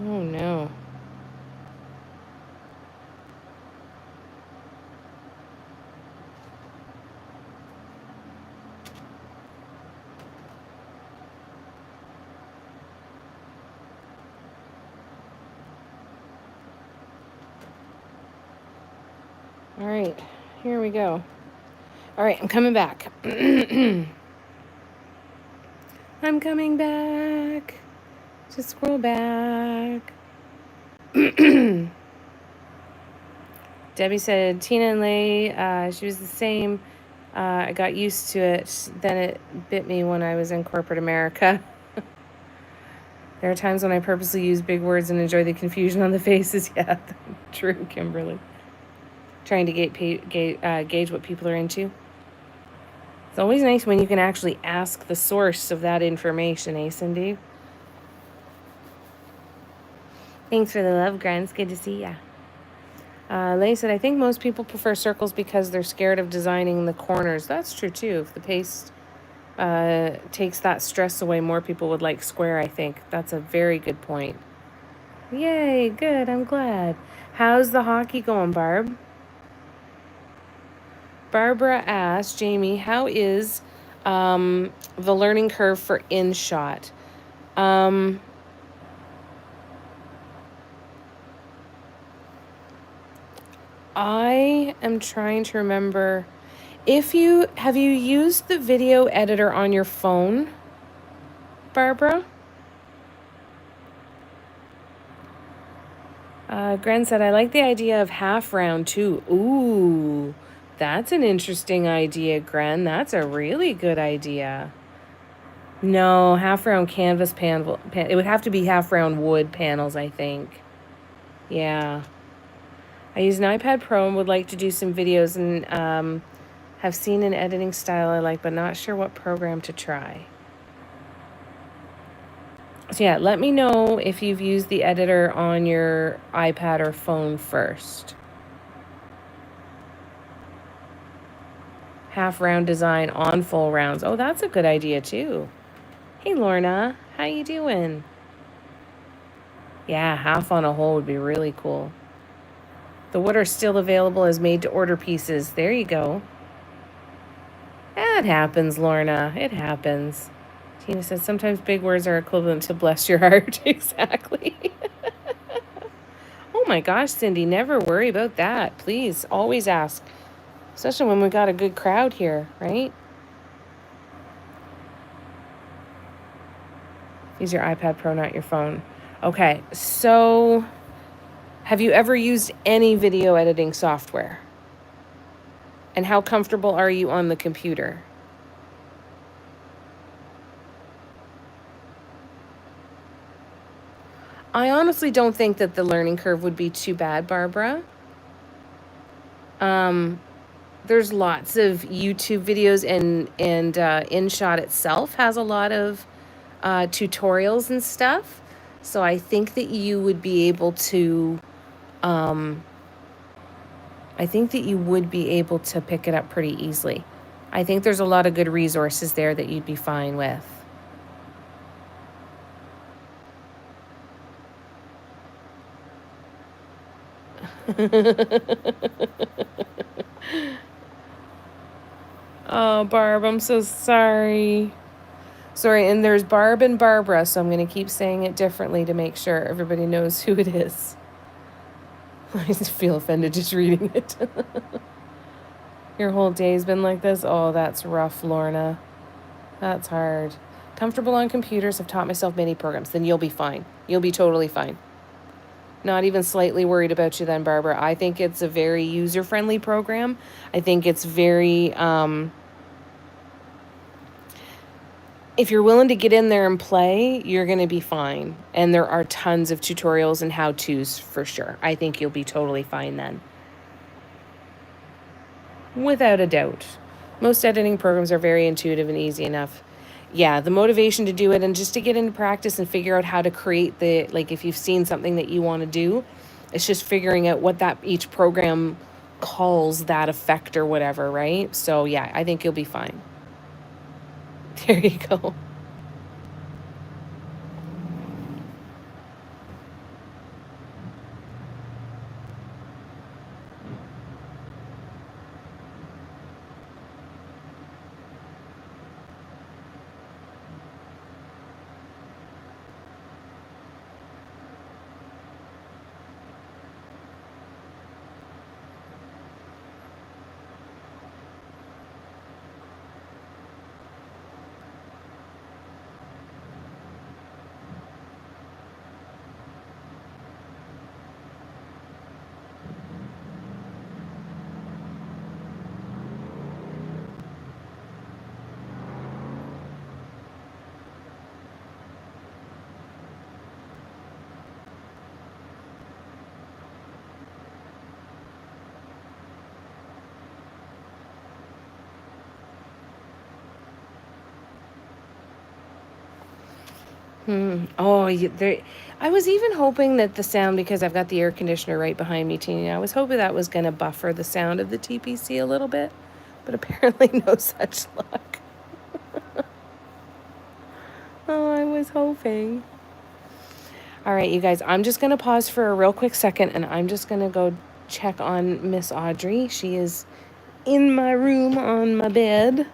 Oh no. All right, here we go. All right, I'm coming back. I'm coming back. Just scroll back. Debbie said, Tina and Lay, she was the same. I got used to it. Then it bit me when I was in corporate America. There are times when I purposely use big words and enjoy the confusion on the faces. Yeah, true, Kimberly. Trying to gauge what people are into. It's always nice when you can actually ask the source of that information, eh, Cindy? Thanks for the love, Grant. Good to see ya. Lay said, I think most people prefer circles because they're scared of designing the corners. That's true, too. If the paste takes that stress away, more people would like square, I think. That's a very good point. Yay, good. I'm glad. How's the hockey going, Barb? Barbara asked, Jamie, how is the learning curve for InShot? I am trying to remember have you used the video editor on your phone, Barbara? Gren said, I like the idea of half round too. Ooh, that's an interesting idea, Gren. That's a really good idea. No, half round canvas panel. It would have to be half round wood panels, I think. Yeah. I use an iPad Pro and would like to do some videos and have seen an editing style I like, but not sure what program to try. So yeah, let me know if you've used the editor on your iPad or phone first. Half round design on full rounds. Oh, that's a good idea too. Hey Lorna, how you doing? Yeah, half on a whole would be really cool. The wood are still available as made to order pieces. There you go. That happens, Lorna. It happens. Tina says, sometimes big words are equivalent to bless your heart. Exactly. Oh my gosh, Cindy, never worry about that. Please, always ask. Especially when we got a good crowd here, right? Use your iPad Pro, not your phone. Okay, so have you ever used any video editing software? And how comfortable are you on the computer? I honestly don't think that the learning curve would be too bad, Barbara. There's lots of YouTube videos and InShot itself has a lot of tutorials and stuff. So I think that you would be able to pick it up pretty easily. I think there's a lot of good resources there that you'd be fine with. Oh, Barb, I'm so sorry. Sorry, and there's Barb and Barbara, so I'm going to keep saying it differently to make sure everybody knows who it is. I just feel offended just reading it. Your whole day's been like this? Oh, that's rough, Lorna. That's hard. Comfortable on computers. I've taught myself many programs. Then you'll be fine. You'll be totally fine. Not even slightly worried about you then, Barbara. I think it's a very user-friendly program. I think it's very if you're willing to get in there and play, you're going to be fine. And there are tons of tutorials and how-tos for sure. I think you'll be totally fine then. Without a doubt. Most editing programs are very intuitive and easy enough. Yeah, the motivation to do it and just to get into practice and figure out how to create the, like if you've seen something that you want to do, it's just figuring out what that each program calls that effect or whatever, right? So yeah, I think you'll be fine. There you go. Oh, I was even hoping that the sound, because I've got the air conditioner right behind me, Tina, I was hoping that was going to buffer the sound of the TPC a little bit, but apparently no such luck. Oh, I was hoping. All right, you guys, I'm just going to pause for a real quick second, and I'm just going to go check on Miss Audrey. She is in my room on my bed,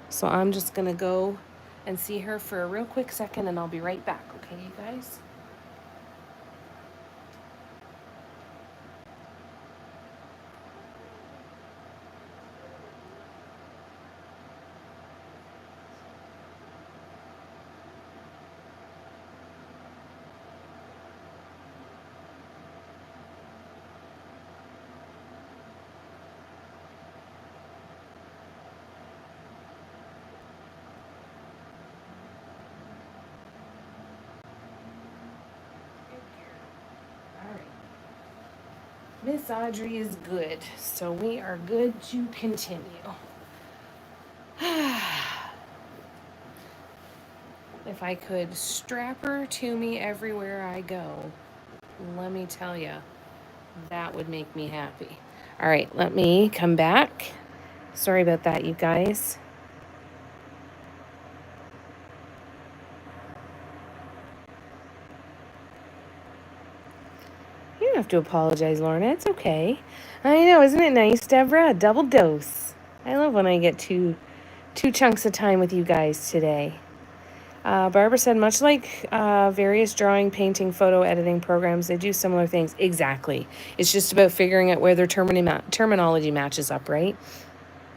so I'm just going to go and see her for a real quick second, and I'll be right back, okay, you guys? All right. Miss Audrey is good, so we are good to continue. If I could strap her to me everywhere I go, let me tell you, that would make me happy. All right, let me come back. Sorry about that, you guys. You don't have to apologize, Lorna. It's okay. I know, isn't it nice, Deborah? A double dose. I love when I get two chunks of time with you guys today. Barbara said, much like various drawing, painting, photo editing programs, they do similar things. Exactly. It's just about figuring out where their terminology matches up, right?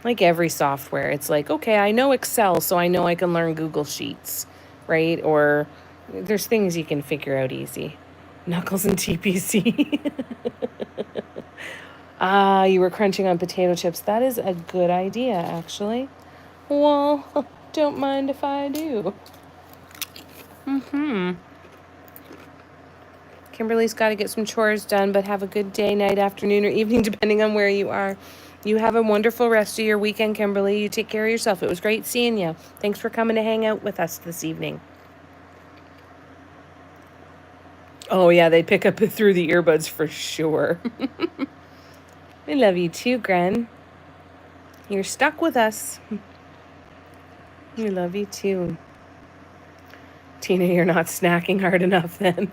Like every software. It's like, okay, I know Excel, so I know I can learn Google Sheets, right? Or there's things you can figure out easy. Knuckles and TPC. You were crunching on potato chips. That is a good idea, actually. Well, don't mind if I do. Kimberly's got to get some chores done, but have a good day, night, afternoon, or evening, depending on where you are. You have a wonderful rest of your weekend, Kimberly. You take care of yourself. It was great seeing you. Thanks for coming to hang out with us this evening. Oh, yeah, they pick up through the earbuds for sure. We love you too, Gren. You're stuck with us. We love you too. Tina, you're not snacking hard enough then.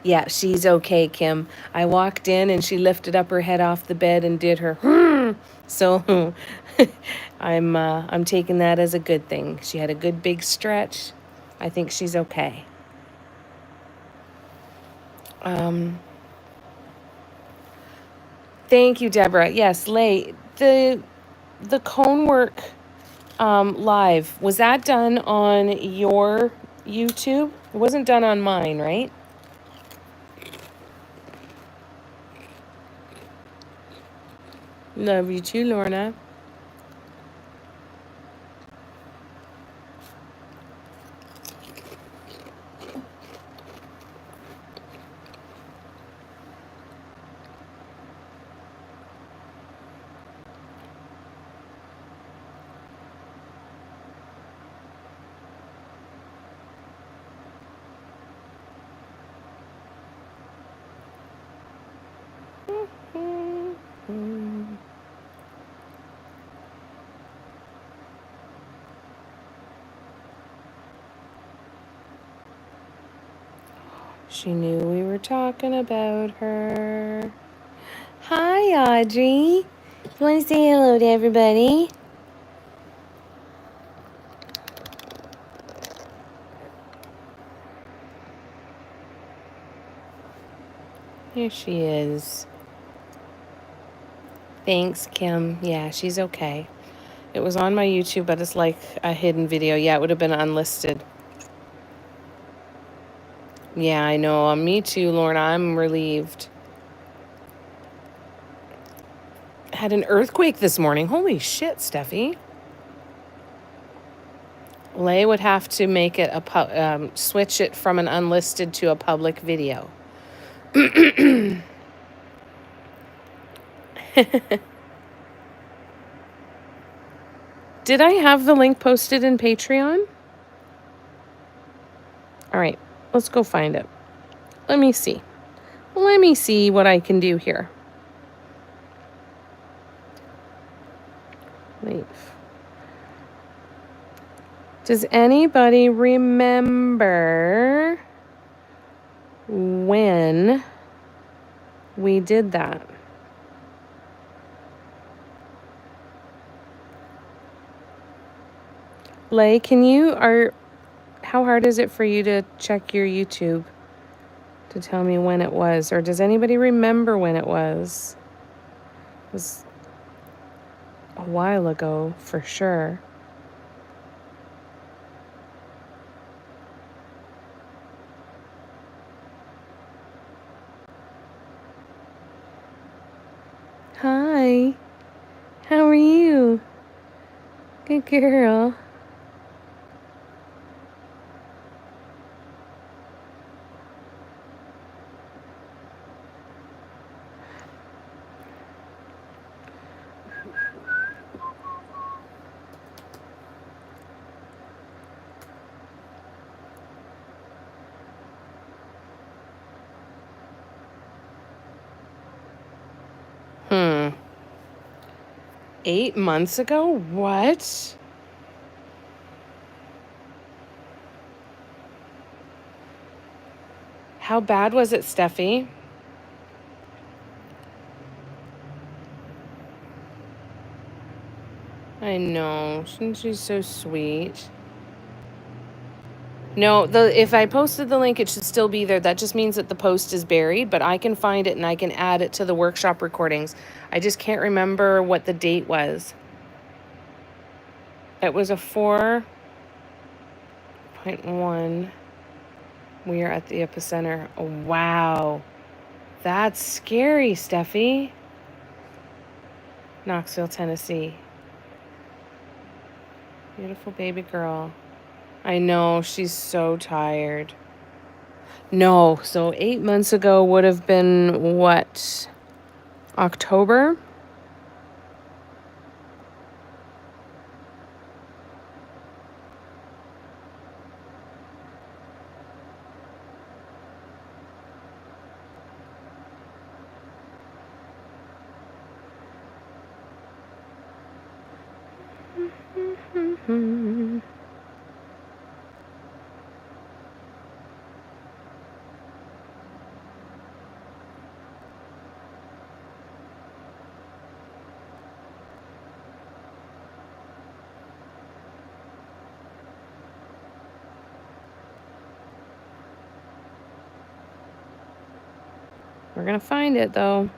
Yeah, she's okay, Kim. I walked in and she lifted up her head off the bed and did her so I'm taking that as a good thing. She had a good big stretch. I think she's okay. Thank you, Deborah. Yes, Lay, the cone work live, was that done on your YouTube? It wasn't done on mine, right? Love you too, Lorna. She knew we were talking about her. Hi, Audrey. You want to say hello to everybody? Here she is. Thanks, Kim. Yeah, she's okay. It was on my YouTube, but it's like a hidden video. Yeah, it would have been unlisted. Yeah, I know. Me too, Lorna. I'm relieved. Had an earthquake this morning. Holy shit, Steffi. Lay would have to make it switch it from an unlisted to a public video. Did I have the link posted in Patreon? All right, let's go find it. Let me see. Let me see what I can do here. Leave. Does anybody remember when we did that? Lay, how hard is it for you to check your YouTube to tell me when it was? Or does anybody remember when it was? It was a while ago, for sure. Hi. How are you? Good girl. Hmm. 8 months ago? What? How bad was it, Steffi? I know. She's so sweet. No, if I posted the link, it should still be there. That just means that the post is buried, but I can find it and I can add it to the workshop recordings. I just can't remember what the date was. It was a 4.1. We are at the epicenter. Oh, wow. That's scary, Steffi. Knoxville, Tennessee. Beautiful baby girl. I know, she's so tired. No, so 8 months ago would have been what? October? We're gonna find it though.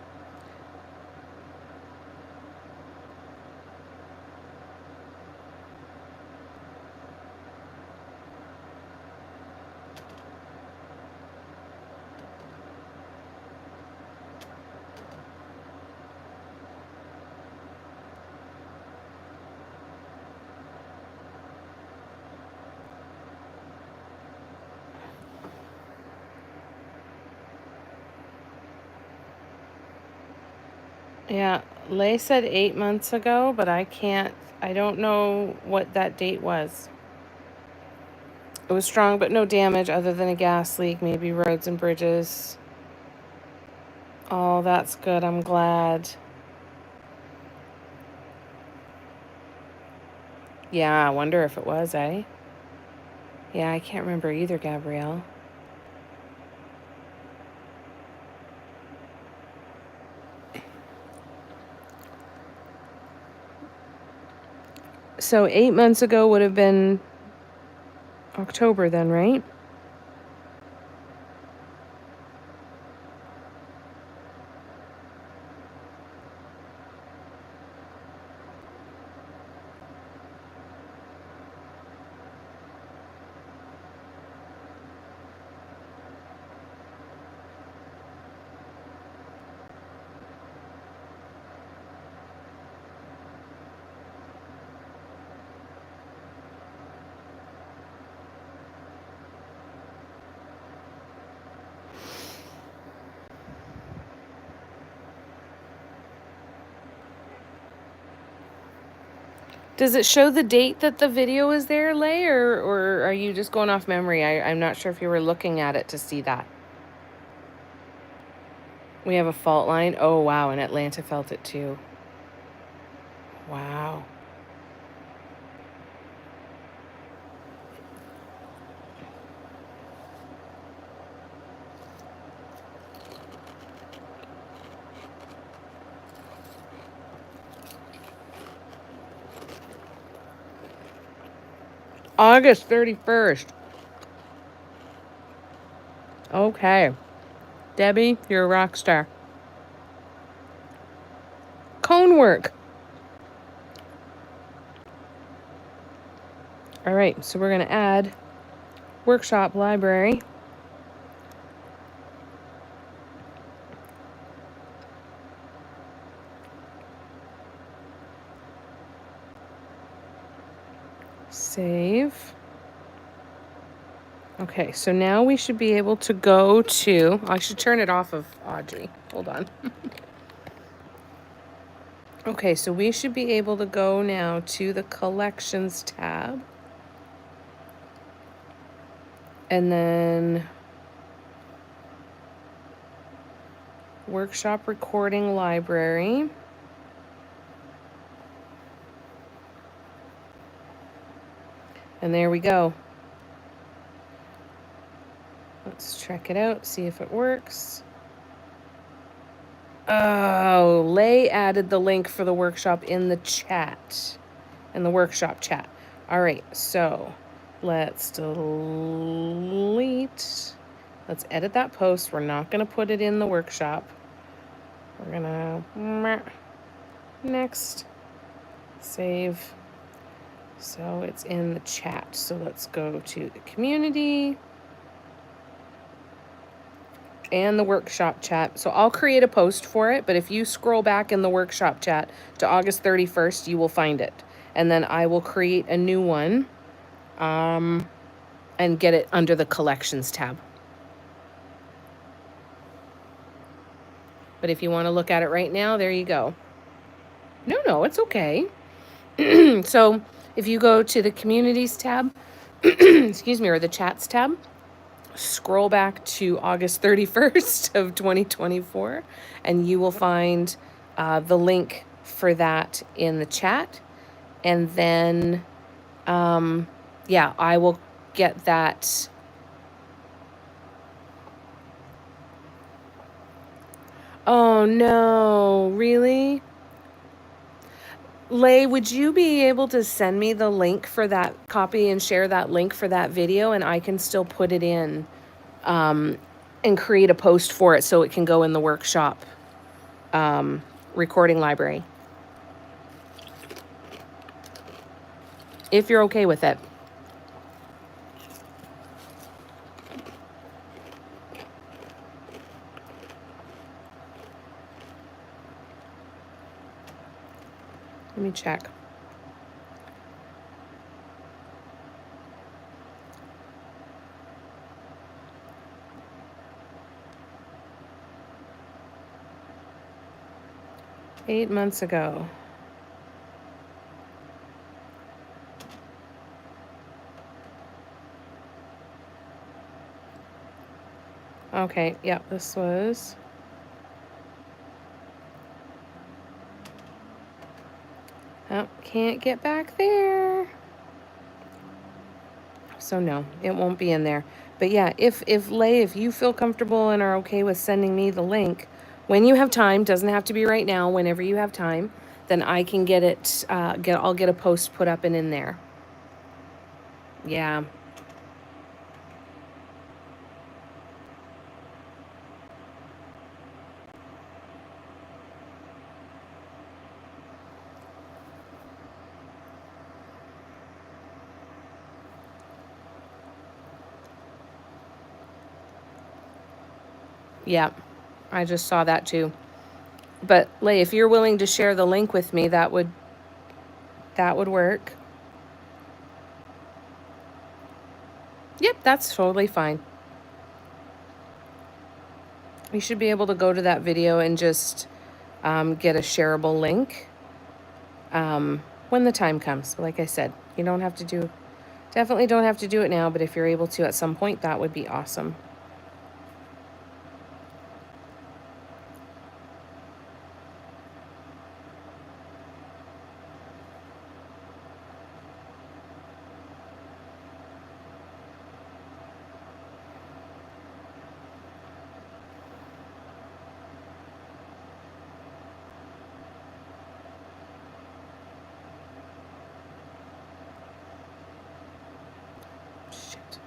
Yeah, Lay said 8 months ago, but I don't know what that date was. It was strong, but no damage other than a gas leak, maybe roads and bridges. Oh, that's good. I'm glad. Yeah, I wonder if it was, eh? Yeah, I can't remember either, Gabrielle. So 8 months ago would have been October then, right? Does it show the date that the video is there, Lay, or are you just going off memory? I'm not sure if you were looking at it to see that. We have a fault line. Oh, wow, and Atlanta felt it too. Wow. August 31st. Okay. Debbie, you're a rock star. Cone work. All right, so we're going to add workshop library. Save. Okay, so now we should be able to go to, I should turn it off of Audrey. Hold on. Okay, so we should be able to go now to the collections tab. And then workshop recording library. And there we go. Let's check it out, see if it works. Oh, Lay added the link for the workshop in the chat, in the workshop chat. All right, so let's delete. Let's edit that post. We're not going to put it in the workshop. We're going to next, save. So it's in the chat. So let's go to the community and the workshop chat. So I'll create a post for it, but if you scroll back in the workshop chat to August 31st, you will find it. And then I will create a new one and get it under the collections tab. But if you want to look at it right now, there you go. No, it's okay. So if you go to the communities tab, excuse me, or the chats tab, scroll back to August 31st of 2024, and you will find the link for that in the chat. And then, yeah, I will get that. Oh, no, really? Lay, would you be able to send me the link for that, copy and share that link for that video, and I can still put it in and create a post for it so it can go in the workshop recording library? If you're okay with it. Let me check. Eight months ago. Okay, yeah, this was. Oh, can't get back there. So no, it won't be in there. But yeah, if Lay, if you feel comfortable and are okay with sending me the link when you have time, doesn't have to be right now, whenever you have time, then I can get it, I'll get a post put up and in there. Yeah. Yeah. I just saw that too. But Lay, if you're willing to share the link with me, that would work. Yep, that's totally fine. You should be able to go to that video and just get a shareable link when the time comes. Like I said, you don't have to definitely don't have to do it now, but if you're able to at some point, that would be awesome. Shit.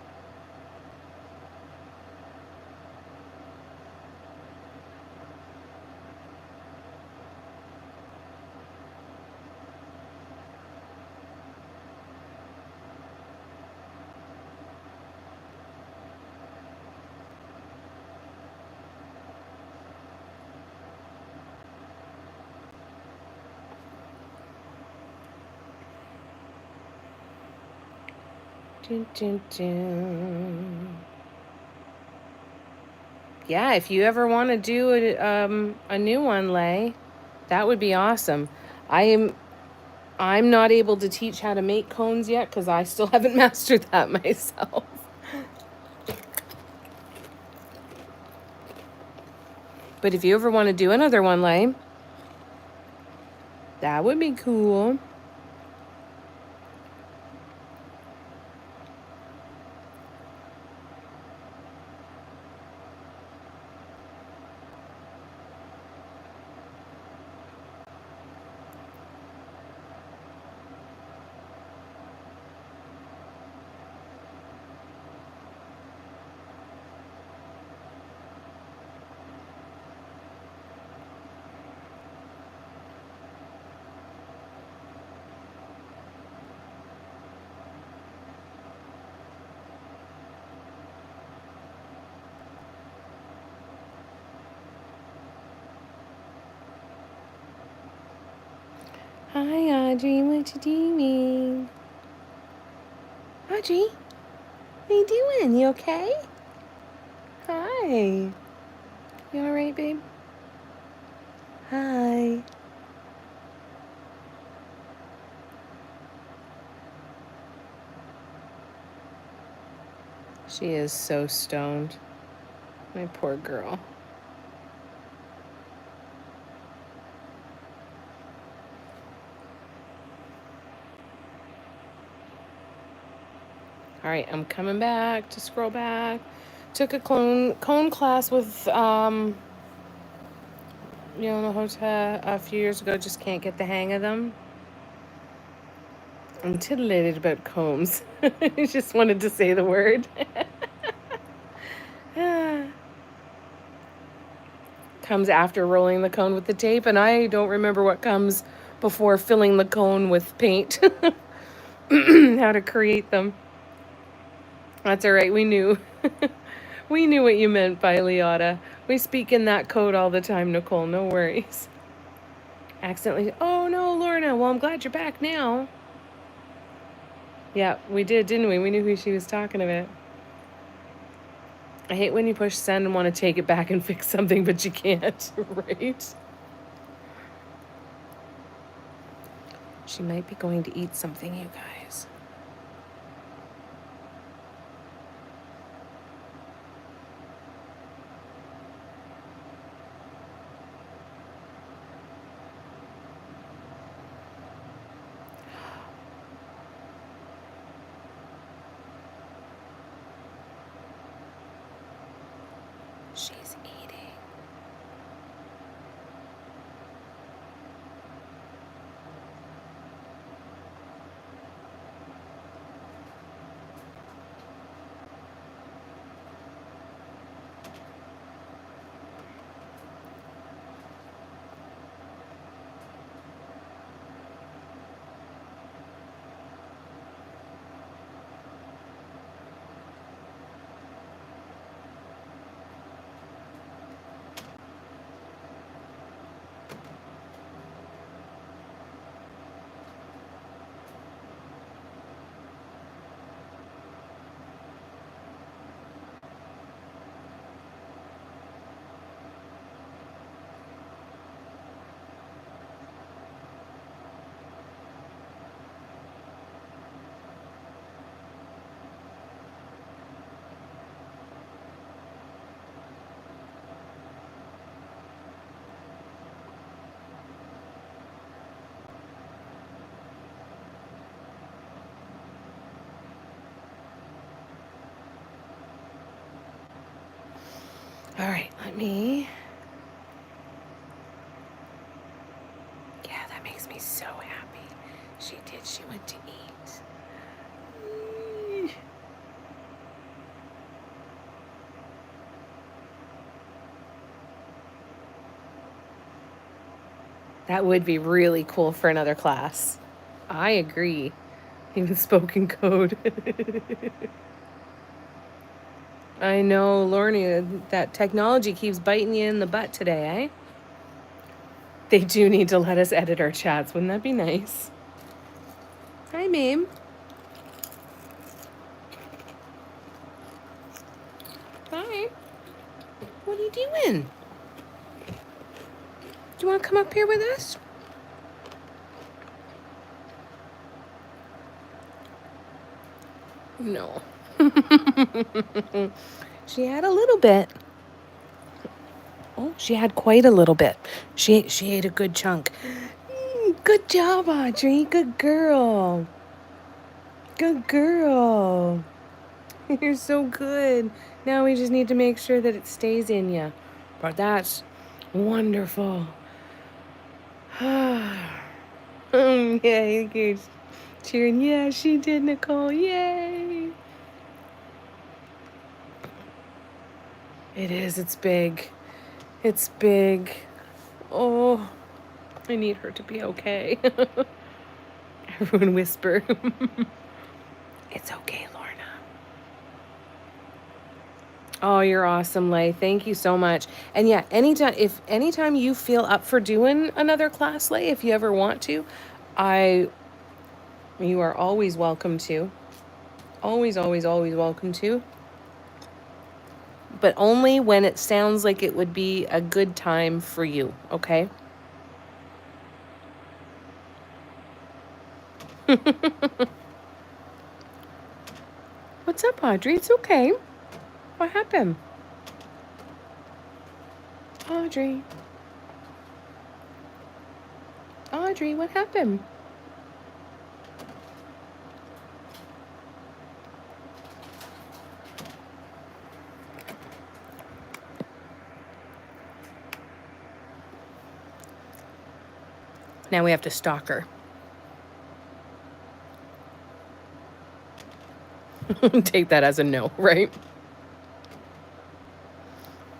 Dun, dun, dun. Yeah, if you ever want to do a new one, Lay, that would be awesome. I'm not able to teach how to make cones yet because I still haven't mastered that myself. But if you ever want to do another one, Lay, that would be cool. Hi, Audrey. What you doing? Audrey, what you doing? You okay? Hi. You all right, babe? Hi. She is so stoned. My poor girl. All right, I'm coming back to scroll back. Took a cone class with Hotel a few years ago. Just can't get the hang of them. I'm titillated about combs. I just wanted to say the word. Comes after rolling the cone with the tape, and I don't remember what comes before filling the cone with paint. How to create them. That's all right. We knew. We knew what you meant by Liotta. We speak in that code all the time, Nicole. No worries. Accidentally. Oh no, Lorna. Well, I'm glad you're back now. Yeah, we did, didn't we? We knew who she was talking about. I hate when you push send and want to take it back and fix something, but you can't, right? She might be going to eat something, you guys. All right, let me. Yeah, that makes me so happy. She did. She went to eat. That would be really cool for another class. I agree. Even spoken code. I know, Lorna, that technology keeps biting you in the butt today, eh? They do need to let us edit our chats. Wouldn't that be nice? Hi, Mame. Hi. What are you doing? Do you want to come up here with us? No. She had a little bit. Oh, she had quite a little bit. She ate a good chunk. Good job, Audrey. Good girl. Good girl. You're so good. Now we just need to make sure that it stays in you. But that's wonderful. Yeah, you're cheering. Yeah, she did, Nicole. Yay. It is. It's big. It's big. Oh, I need her to be okay. Everyone whisper. It's okay, Lorna. Oh, you're awesome, Lay. Thank you so much. And yeah, anytime you feel up for doing another class, Lay, if you ever want to, you are always welcome to. Always, always, always welcome to. But only when it sounds like it would be a good time for you, okay? What's up, Audrey? It's okay. What happened? Audrey. Audrey, what happened? Now we have to stalk her. Take that as a no, right?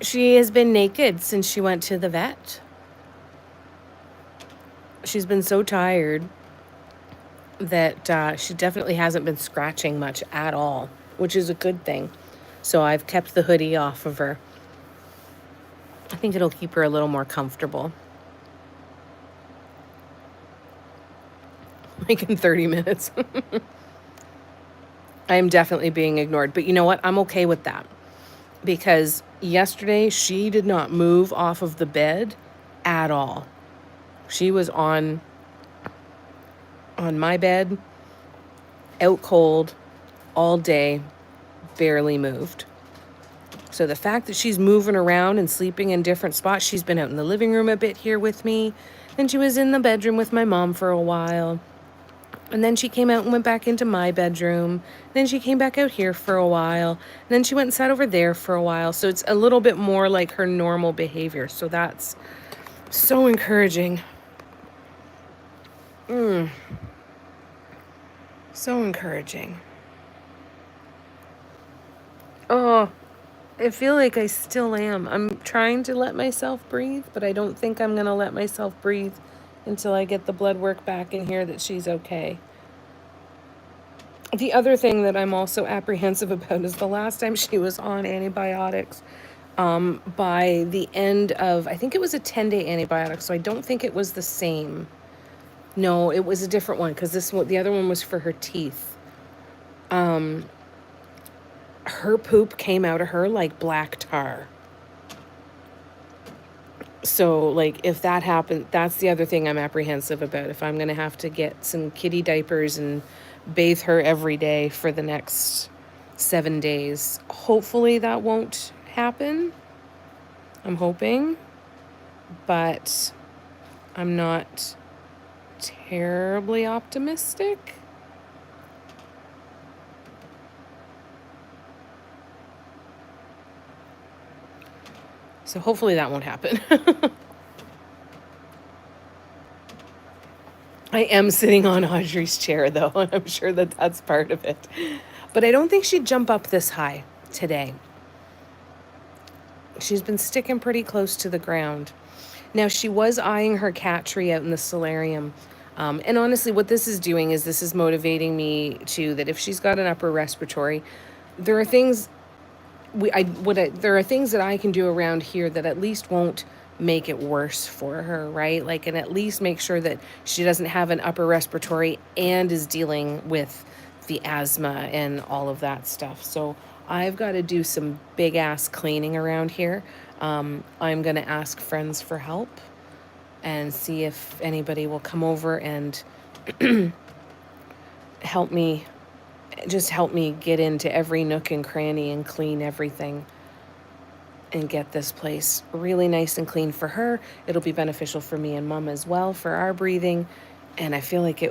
She has been naked since she went to the vet. She's been so tired that she definitely hasn't been scratching much at all, which is a good thing. So I've kept the hoodie off of her. I think it'll keep her a little more comfortable. Like in 30 minutes. I am definitely being ignored. But you know what? I'm okay with that. Because yesterday, she did not move off of the bed at all. She was on my bed, out cold, all day, barely moved. So the fact that she's moving around and sleeping in different spots, she's been out in the living room a bit here with me. Then she was in the bedroom with my mom for a while. And then she came out and went back into my bedroom. Then she came back out here for a while. And then she went and sat over there for a while. So it's a little bit more like her normal behavior. So that's so encouraging. So encouraging. Oh, I feel like I still am. I'm trying to let myself breathe, but I don't think I'm going to let myself breathe until I get the blood work back in here that she's okay. The other thing that I'm also apprehensive about is the last time she was on antibiotics, by the end of, I think it was a 10-day antibiotic, so I don't think it was the same. No, it was a different one because the other one was for her teeth. Her poop came out of her like black tar. So, like, if that happened, that's the other thing I'm apprehensive about. If I'm going to have to get some kitty diapers and bathe her every day for the next 7 days. Hopefully that won't happen. I'm hoping. But I'm not terribly optimistic. So hopefully that won't happen. I am sitting on Audrey's chair, though, and I'm sure that that's part of it. But I don't think she'd jump up this high today. She's been sticking pretty close to the ground. Now, she was eyeing her cat tree out in the solarium. And honestly, what this is doing is this is motivating me to that if she's got an upper respiratory, there are things there are things that I can do around here that at least won't make it worse for her, right? Like, and at least make sure that she doesn't have an upper respiratory and is dealing with the asthma and all of that stuff. So I've got to do some big ass cleaning around here. I'm going to ask friends for help and see if anybody will come over and help me get into every nook and cranny and clean everything and get this place really nice and clean for her. It'll be beneficial for me and Mom as well for our breathing. And I feel like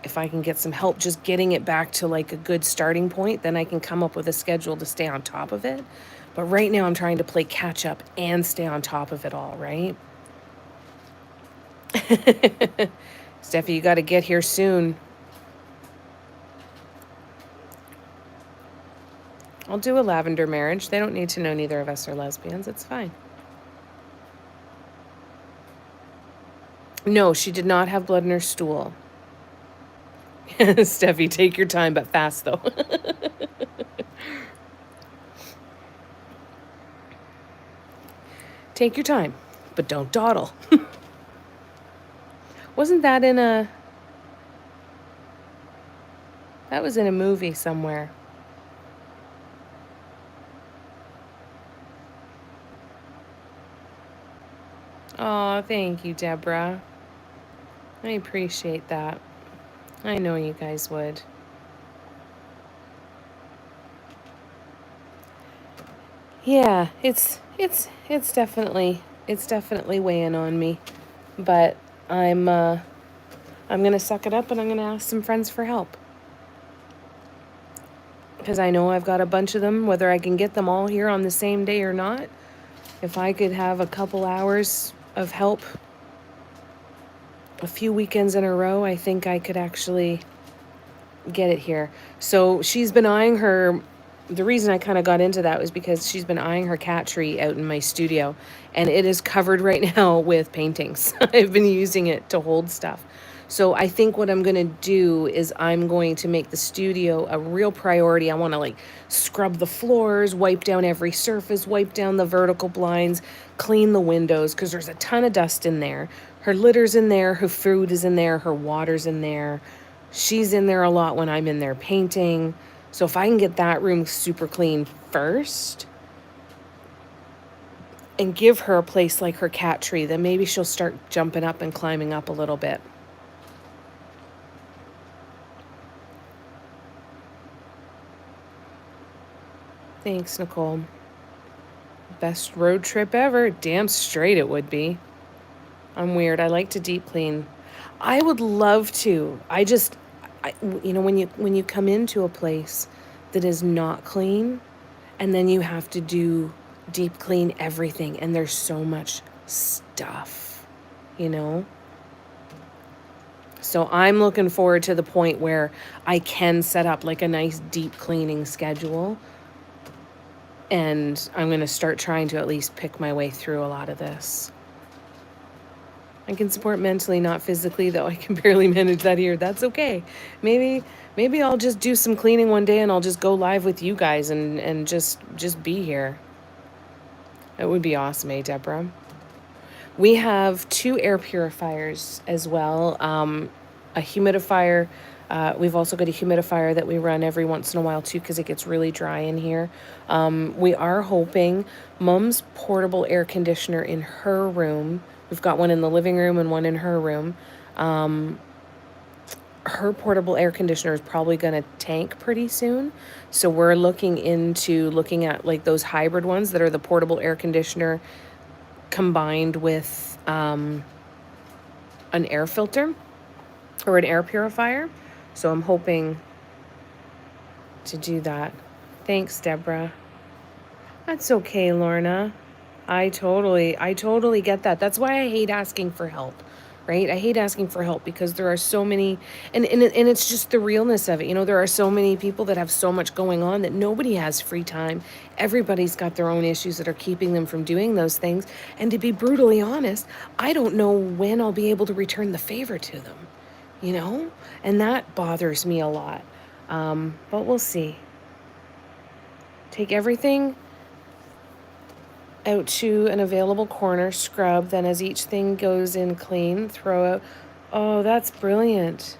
if I can get some help just getting it back to like a good starting point, then I can come up with a schedule to stay on top of it. But right now I'm trying to play catch up and stay on top of it all, right? Steffi, you got to get here soon. I'll do a lavender marriage. They don't need to know neither of us are lesbians. It's fine. No, she did not have blood in her stool. Steffi, take your time, but fast, though. Take your time, but don't dawdle. Wasn't that in a... That was in a movie somewhere. Oh, thank you, Deborah. I appreciate that. I know you guys would. Yeah, it's definitely weighing on me, but I'm gonna suck it up and I'm gonna ask some friends for help because I know I've got a bunch of them. Whether I can get them all here on the same day or not, if I could have a couple hours of help a few weekends in a row, I think I could actually get it here. So she's been eyeing her... The reason I kind of got into that was because she's been eyeing her cat tree out in my studio, and it is covered right now with paintings. I've been using it to hold stuff. So I think what I'm going to do is I'm going to make the studio a real priority. I want to like scrub the floors, wipe down every surface, wipe down the vertical blinds, clean the windows, because there's a ton of dust in there. Her litter's in there, her food is in there, her water's in there. She's in there a lot when I'm in there painting. So if I can get that room super clean first and give her a place like her cat tree, then maybe she'll start jumping up and climbing up a little bit. Thanks, Nicole. Best road trip ever. Damn straight it would be. I'm weird. I like to deep clean. I would love to. You know, when you come into a place that is not clean, and then you have to do deep clean everything, and there's so much stuff, you know? So I'm looking forward to the point where I can set up like a nice deep cleaning schedule. And I'm going to start trying to at least pick my way through a lot of this. I can support mentally, not physically, though I can barely manage that here. That's okay. Maybe I'll just do some cleaning one day and I'll just go live with you guys and just be here. It would be awesome, eh, Deborah? We have 2 air purifiers as well. A humidifier. We've also got a humidifier that we run every once in a while too because it gets really dry in here. We are hoping Mom's portable air conditioner in her room. We've got one in the living room and one in her room. Her portable air conditioner is probably going to tank pretty soon. So we're looking at like those hybrid ones that are the portable air conditioner combined with an air filter or an air purifier. So I'm hoping to do that. Thanks, Deborah. That's okay, Lorna. I totally get that. That's why I hate asking for help, right? I hate asking for help because there are so many, and it's just the realness of it. You know, there are so many people that have so much going on that nobody has free time. Everybody's got their own issues that are keeping them from doing those things. And to be brutally honest, I don't know when I'll be able to return the favor to them, you know? And that bothers me a lot. But we'll see. Take everything out to an available corner, scrub, then as each thing goes in clean, throw out. Oh, that's brilliant.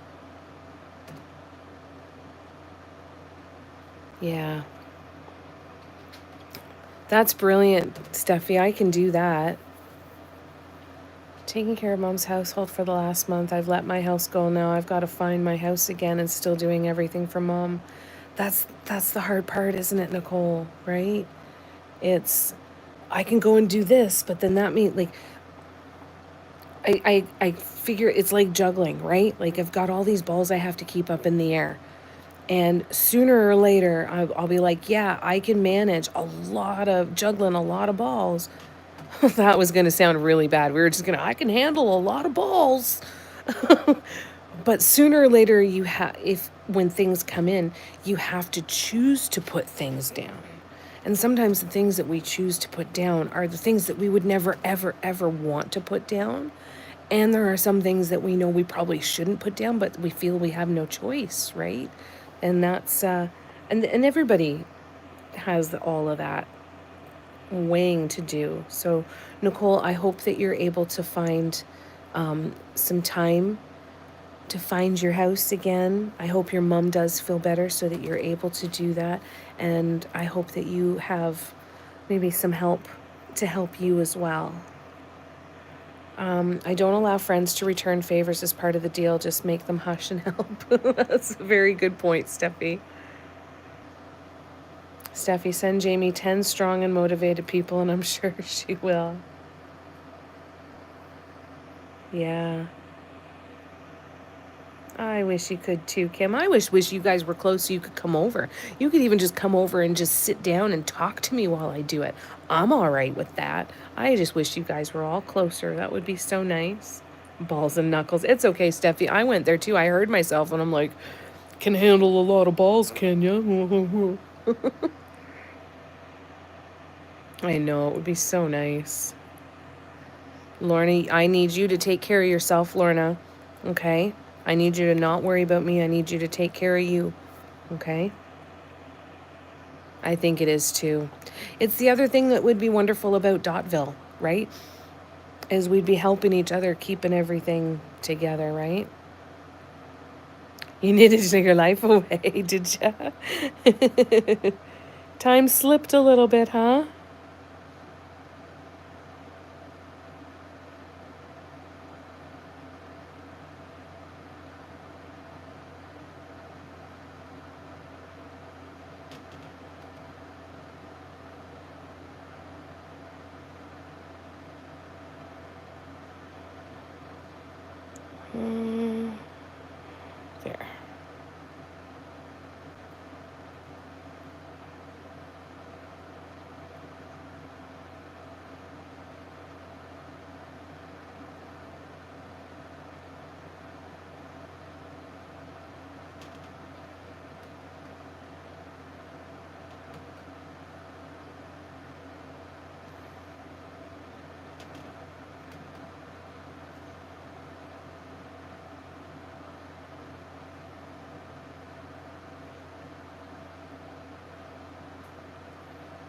Yeah. That's brilliant, Steffi. I can do that. Taking care of mom's household for the last month. I've let my house go now. I've got to find my house again and still doing everything for mom. That's the hard part, isn't it, Nicole? Right? It's I can go and do this, but then that means like I figure it's like juggling, right? Like I've got all these balls I have to keep up in the air. And sooner or later, I'll be like, yeah, I can manage juggling a lot of balls. That was going to sound really bad. We were just going to, I can handle a lot of balls. But sooner or later, when things come in, you have to choose to put things down. And sometimes the things that we choose to put down are the things that we would never, ever, ever want to put down. And there are some things that we know we probably shouldn't put down, but we feel we have no choice, right? And that's, and everybody has all of that weighing to do. So, Nicole, I hope that you're able to find some time to find your house again. I hope your mom does feel better so that you're able to do that. And I hope that you have maybe some help to help you as well. I don't allow friends to return favors as part of the deal. Just make them hush and help. That's a very good point, Steffi. Steffi, send Jamie 10 strong and motivated people, and I'm sure she will. Yeah. I wish you could too, Kim. I wish you guys were close so you could come over. You could even just come over and just sit down and talk to me while I do it. I'm all right with that. I just wish you guys were all closer. That would be so nice. Balls and knuckles. It's okay, Steffi. I went there too. I heard myself and I'm like, can handle a lot of balls, can you? I know. It would be so nice. Lorna, I need you to take care of yourself, Lorna. Okay? I need you to not worry about me. I need you to take care of you. Okay? I think it is too. It's the other thing that would be wonderful about Dotville, right? Is we'd be helping each other, keeping everything together, right? You needed to take your life away, did ya? Time slipped a little bit, huh? There.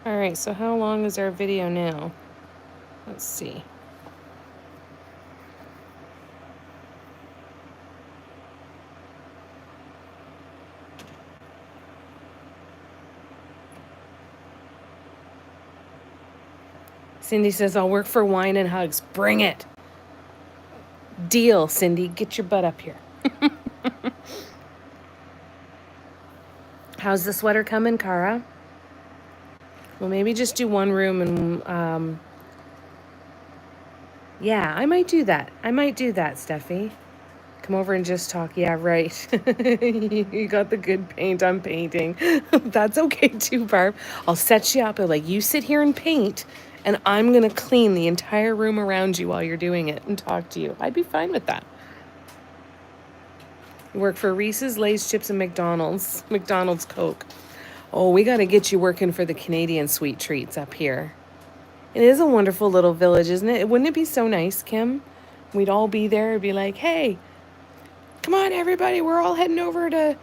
All right, so how long is our video now? Let's see. Cindy says, I'll work for wine and hugs. Bring it. Deal, Cindy. Get your butt up here. How's the sweater coming, Cara? Well, maybe just do one room and, yeah, I might do that. Steffi. Come over and just talk. Yeah, right. You got the good paint. I'm painting. That's okay too, Barb. I'll set you up. Like, you sit here and paint, and I'm going to clean the entire room around you while you're doing it and talk to you. I'd be fine with that. You work for Reese's, Lay's Chips, and McDonald's. McDonald's Coke. Oh, we got to get you working for the Canadian sweet treats up here. It is a wonderful little village, isn't it? Wouldn't it be so nice, Kim? We'd all be there and be like, hey, come on, everybody. We're all heading over to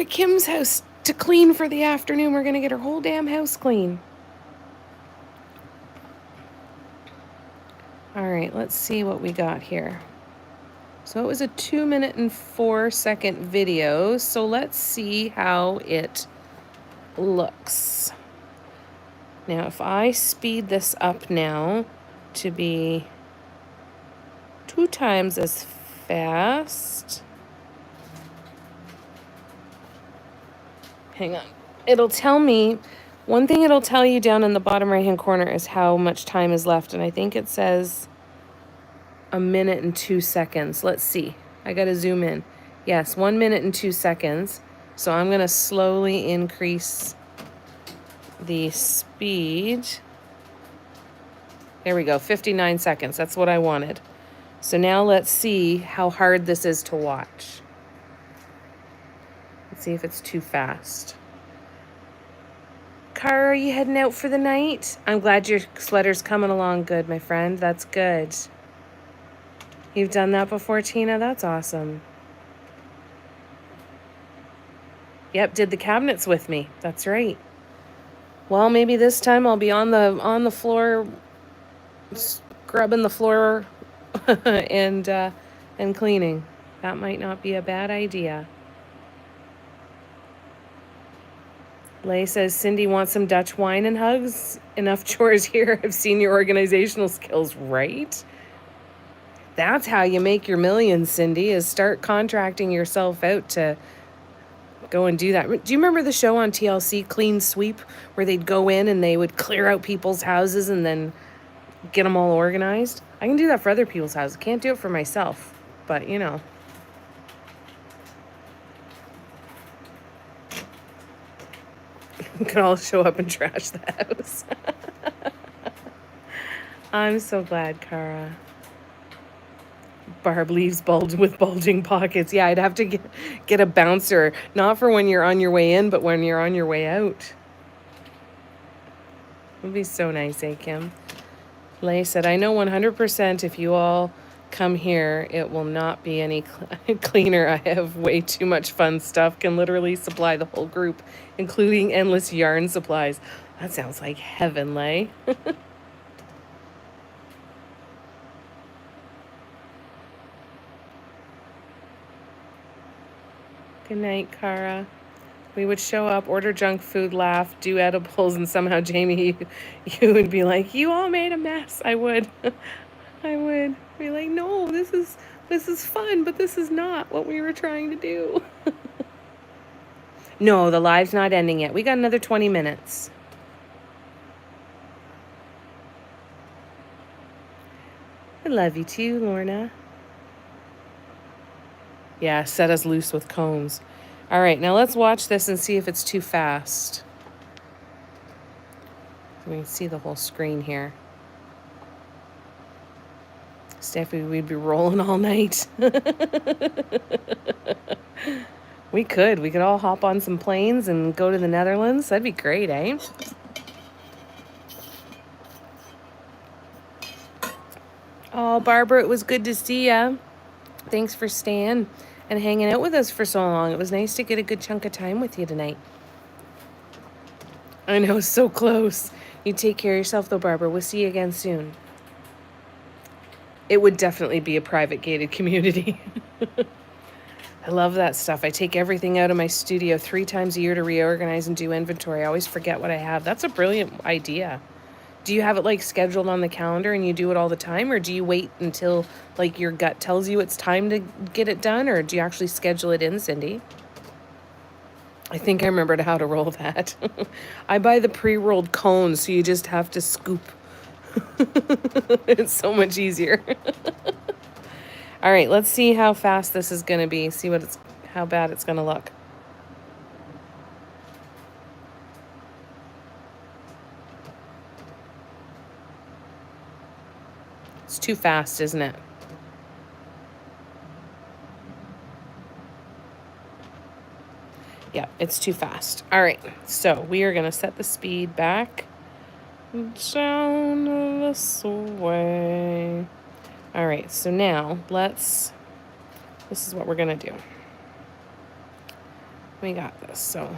Kim's house to clean for the afternoon. We're going to get her whole damn house clean. All right, let's see what we got here. So it was a 2-minute and 4-second video. So let's see how it looks. Now, if I speed this up now to be 2 times as fast. Hang on. It'll tell me, one thing it'll tell you down in the bottom right-hand corner is how much time is left. And I think it says 1 minute and 2 seconds. Let's see. I got to zoom in. Yes, 1 minute and 2 seconds. So I'm going to slowly increase the speed. There we go, 59 seconds. That's what I wanted. So now let's see how hard this is to watch. Let's see if it's too fast. Cara, are you heading out for the night? I'm glad your sweater's coming along good, my friend. That's good. You've done that before, Tina? That's awesome. Yep, did the cabinets with me. That's right. Well, maybe this time I'll be on the floor, scrubbing the floor and cleaning. That might not be a bad idea. Lay says, Cindy wants some Dutch wine and hugs. Enough chores here. I've seen your organizational skills, right? That's how you make your millions, Cindy, is start contracting yourself out to go and do that. Do you remember the show on TLC, Clean Sweep, where they'd go in and they would clear out people's houses and then get them all organized? I can do that for other people's houses. Can't do it for myself, but you know. We could all show up and trash the house. I'm so glad, Cara. Barb leaves with bulging pockets. Yeah, I'd have to get a bouncer, not for when you're on your way in, but when you're on your way out. It would be so nice, eh, Kim? Lay said, I know 100% if you all come here, it will not be any cleaner. I have way too much fun stuff, can literally supply the whole group, including endless yarn supplies. That sounds like heaven, Lay. Good night, Cara. We would show up, order junk food, laugh, do edibles, and somehow, Jamie, you would be like, you all made a mess. I would. I would be like, no, this is fun, but this is not what we were trying to do. No, the live's not ending yet. We got another 20 minutes. I love you too, Lorna. Yeah, set us loose with cones. All right, now let's watch this and see if it's too fast. So we can see the whole screen here. Steffi, we'd be rolling all night. We could all hop on some planes and go to the Netherlands. That'd be great, eh? Oh, Barbara, it was good to see ya. Thanks for staying and hanging out with us for so long. It was nice to get a good chunk of time with you tonight. I know, so close. You take care of yourself, though, Barbara. We'll see you again soon. It would definitely be a private gated community. I love that stuff. I take everything out of my studio 3 times a year to reorganize and do inventory. I always forget what I have. That's a brilliant idea. Do you have it like scheduled on the calendar and you do it all the time, or do you wait until like your gut tells you it's time to get it done, or do you actually schedule it in, Cindy? I think I remembered how to roll that. I buy the pre-rolled cones, so you just have to scoop. It's so much easier. All right, let's see how fast this is going to be. See how bad it's going to look. It's too fast, isn't it? Yeah, it's too fast. All right, so we are going to set the speed back down this way. All right, so now this is what we're going to do. We got this, so.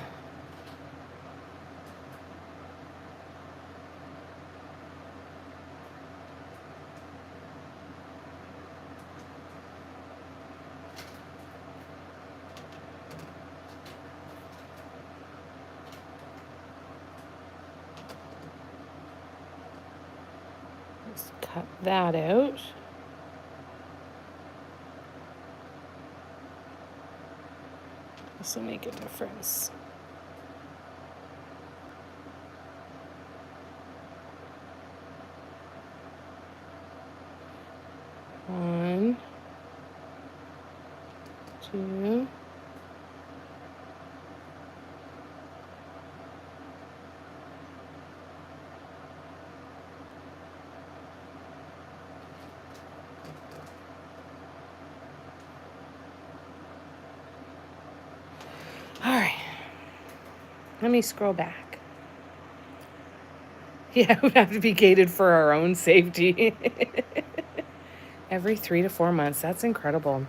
Let's cut that out. This will make a difference. One, two. All right. Let me scroll back. Yeah, we have to be gated for our own safety. Every 3 to 4 months. That's incredible.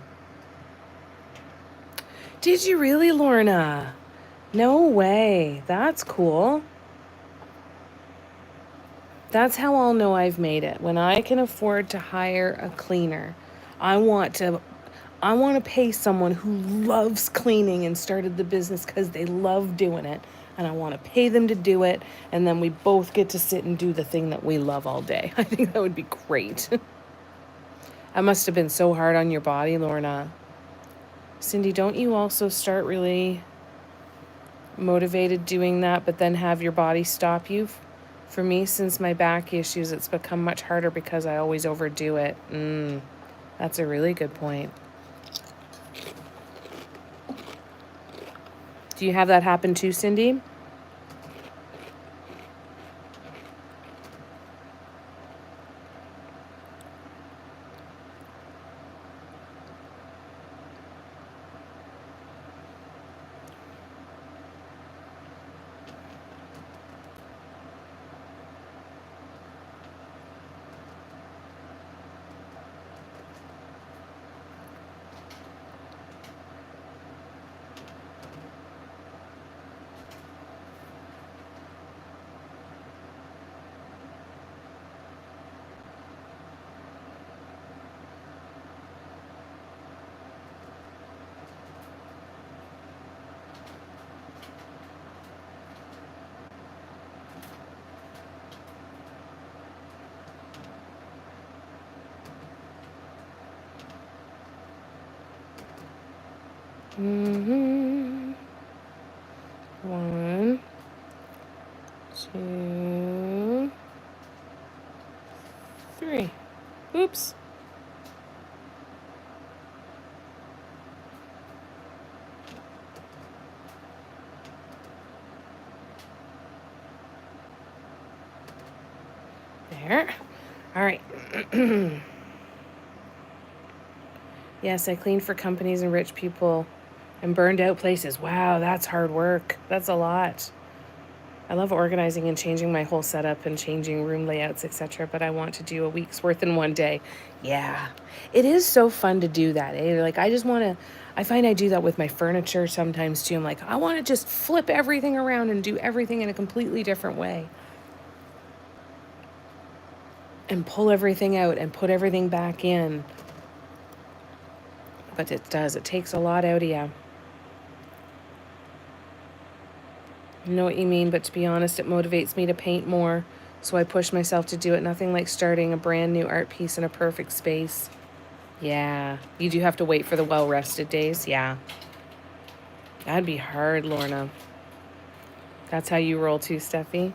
Did you really, Lorna? No way. That's cool. That's how I'll know I've made it. When I can afford to hire a cleaner, I want to pay someone who loves cleaning and started the business because they love doing it. And I want to pay them to do it. And then we both get to sit and do the thing that we love all day. I think that would be great. That must have been so hard on your body, Lorna. Cindy, don't you also start really motivated doing that, but then have your body stop you? For me, since my back issues, it's become much harder because I always overdo it. That's a really good point. Do you have that happen too, Cindy? One, two, three. Oops. There. All right. Yes, I cleaned for companies and rich people and burned out places. Wow, that's hard work. That's a lot. I love organizing and changing my whole setup and changing room layouts, etc. But I want to do a week's worth in one day. Yeah, it is so fun to do that. Eh? Like, I find I do that with my furniture sometimes too. I'm like, I want to just flip everything around and do everything in a completely different way. And pull everything out and put everything back in. But it takes a lot out of you. I know what you mean, but to be honest, it motivates me to paint more. So I push myself to do it. Nothing like starting a brand new art piece in a perfect space. Yeah. You do have to wait for the well-rested days. Yeah. That'd be hard, Lorna. That's how you roll too, Steffi?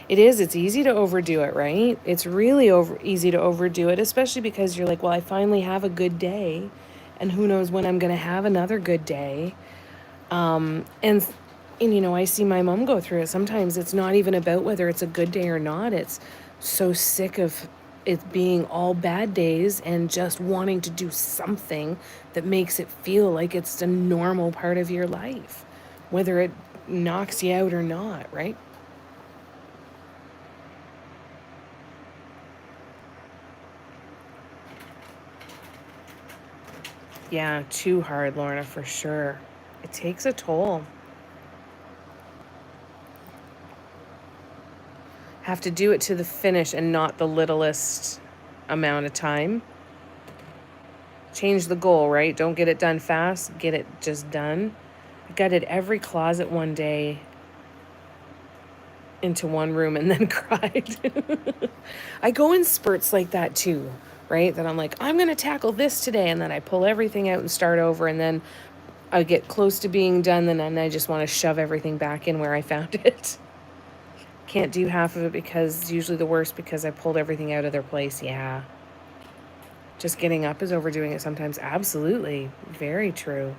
It is. It's easy to overdo it, right? It's really easy to overdo it, especially because you're like, well, I finally have a good day, and who knows when I'm going to have another good day. And you know, I see my mom go through it. Sometimes it's not even about whether it's a good day or not. It's so sick of it being all bad days and just wanting to do something that makes it feel like it's a normal part of your life, whether it knocks you out or not, right? Yeah, too hard, Lorna, for sure. It takes a toll. Have to do it to the finish and not the littlest amount of time. Change the goal, right? Don't get it done fast, get it just done. I gutted every closet one day into one room and then cried. I go in spurts like that too, right? That I'm like, I'm going to tackle this today. And then I pull everything out and start over. And then I get close to being done. Then I just want to shove everything back in where I found it. Can't do half of it because it's usually the worst because I pulled everything out of their place. Yeah. Just getting up is overdoing it sometimes. Absolutely. Very true.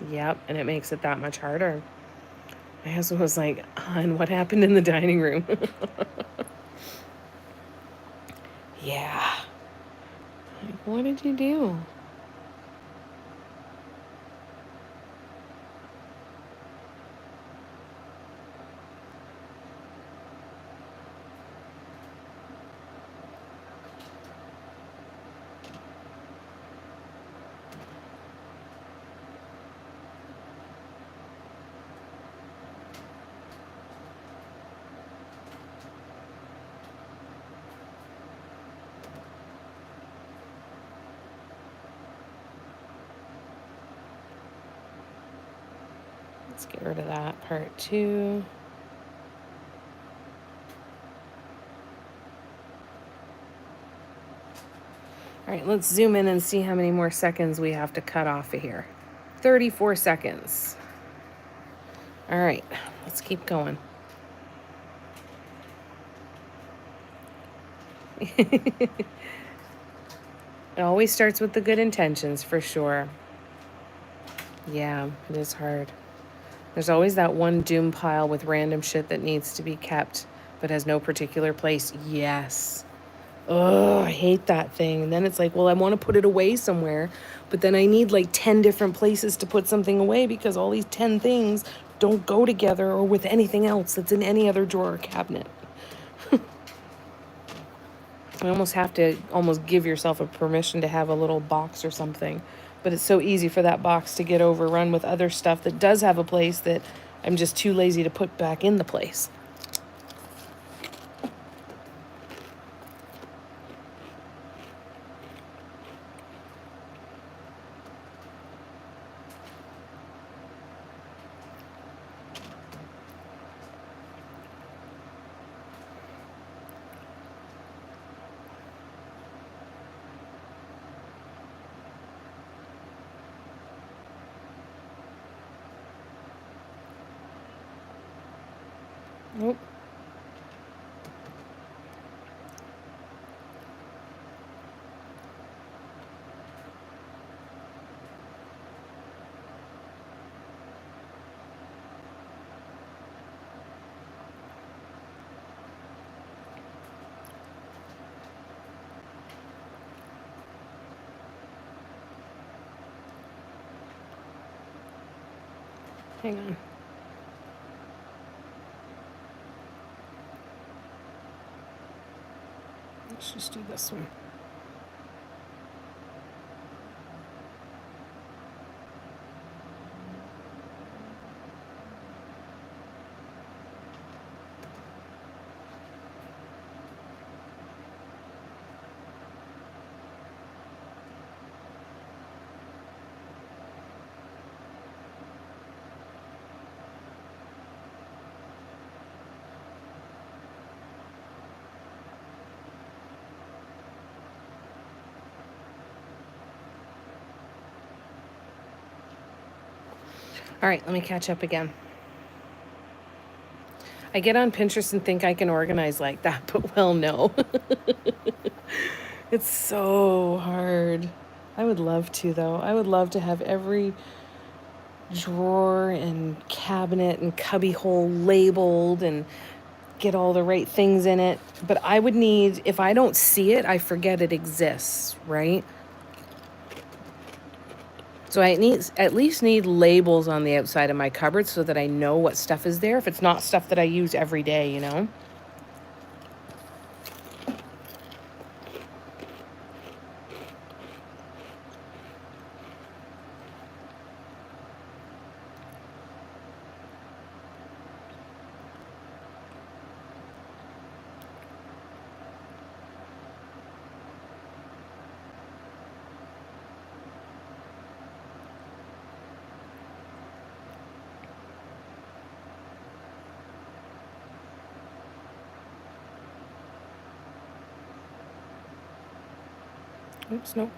Yep. And it makes it that much harder. My husband was like, "Hon, what happened in the dining room?" Yeah. Like, what did you do? Let's get rid of that part too. All right, let's zoom in and see how many more seconds we have to cut off of here. 34 seconds. All right, let's keep going. It always starts with the good intentions, for sure. Yeah, it is hard. There's always that one doom pile with random shit that needs to be kept but has no particular place. Yes. Oh, I hate that thing. And then it's like, well, I want to put it away somewhere, but then I need like 10 different places to put something away because all these 10 things don't go together or with anything else that's in any other drawer or cabinet. I almost have to almost give yourself a permission to have a little box or something. But it's so easy for that box to get overrun with other stuff that does have a place that I'm just too lazy to put back in the place. Nope. Hang on. Let's just do this one. All right, let me catch up again. I get on Pinterest and think I can organize like that, but well, no. It's so hard. I would love to, though. I would love to have every drawer and cabinet and cubby hole labeled and get all the right things in it. But I would need, if I don't see it, I forget it exists, right? So I at least need labels on the outside of my cupboard so that I know what stuff is there if it's not stuff that I use every day, you know? Oops, nope.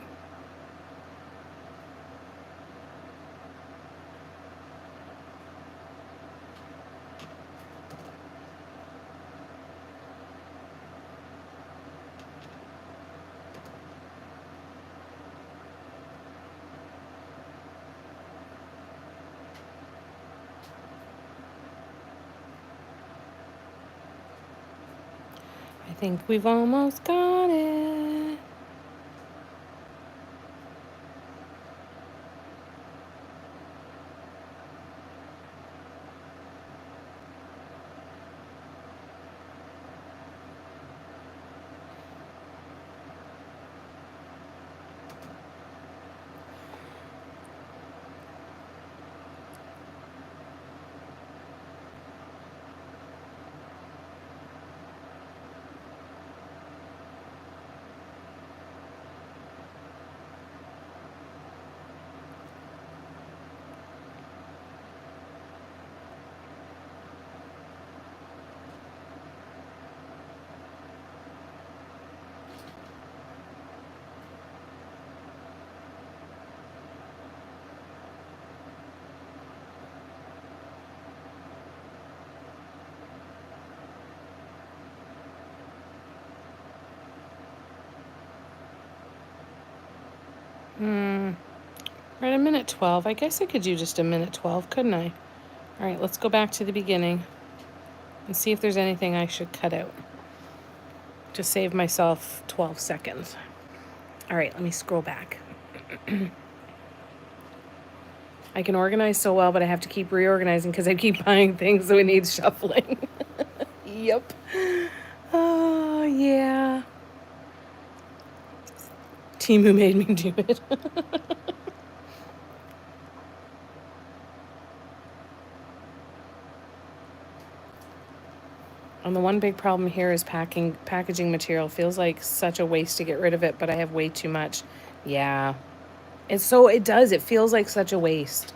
I think we've almost got it. We're at a minute 12. I guess I could do just a minute 12, couldn't I? All right, let's go back to the beginning and see if there's anything I should cut out to save myself 12 seconds. All right, let me scroll back. I can organize so well, but I have to keep reorganizing because I keep buying things, so it needs shuffling. Yep. Oh, yeah. Timu made me do it. And the one big problem here is packaging material. Feels like such a waste to get rid of it, but I have way too much. Yeah. It does. It feels like such a waste.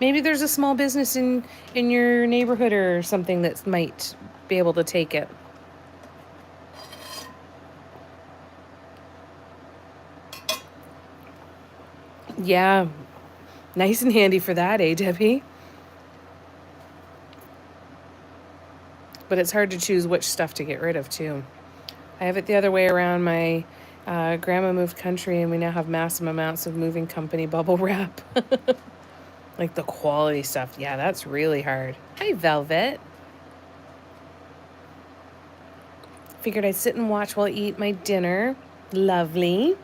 Maybe there's a small business in your neighborhood or something that might be able to take it. Yeah. Nice and handy for that, eh, Debbie? But it's hard to choose which stuff to get rid of, too. I have it the other way around. My grandma moved country, and we now have massive amounts of moving company bubble wrap. Like the quality stuff. Yeah, that's really hard. Hi, Velvet. Figured I'd sit and watch while I eat my dinner. Lovely.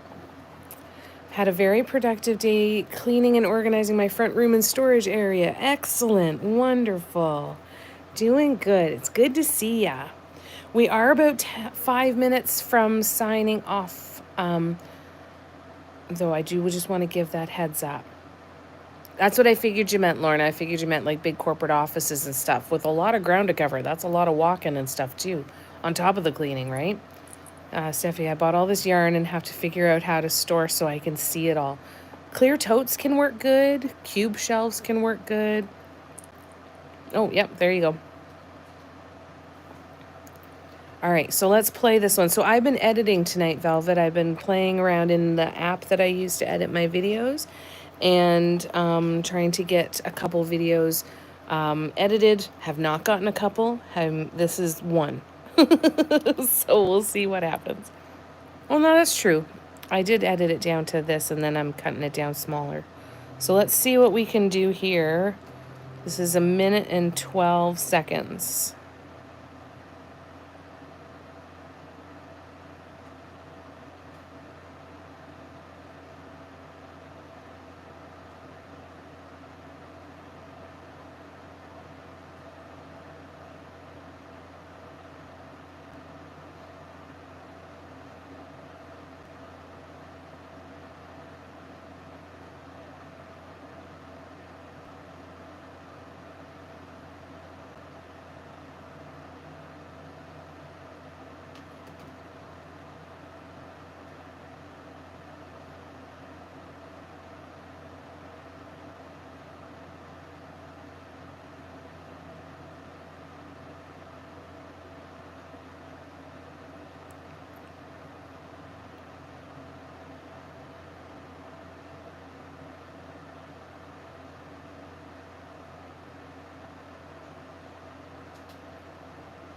Had a very productive day cleaning and organizing my front room and storage area. Excellent. Wonderful. Doing good. It's good to see ya. We are about 5 minutes from signing off, though I do just want to give that heads up. That's what I figured you meant, Lorna. I figured you meant like big corporate offices and stuff with a lot of ground to cover. That's a lot of walking and stuff too, on top of the cleaning, right? Steffi, I bought all this yarn and have to figure out how to store so I can see it all. Clear totes can work good. Cube shelves can work good. Oh, yep, there you go. All right, so let's play this one. So I've been editing tonight, Velvet. I've been playing around in the app that I use to edit my videos. and trying to get a couple videos edited. Have not gotten a couple. This is one. So we'll see what happens. Well, no, that's true. I did edit it down to this, and then I'm cutting it down smaller. So let's see what we can do here. This is 1 minute and 12 seconds.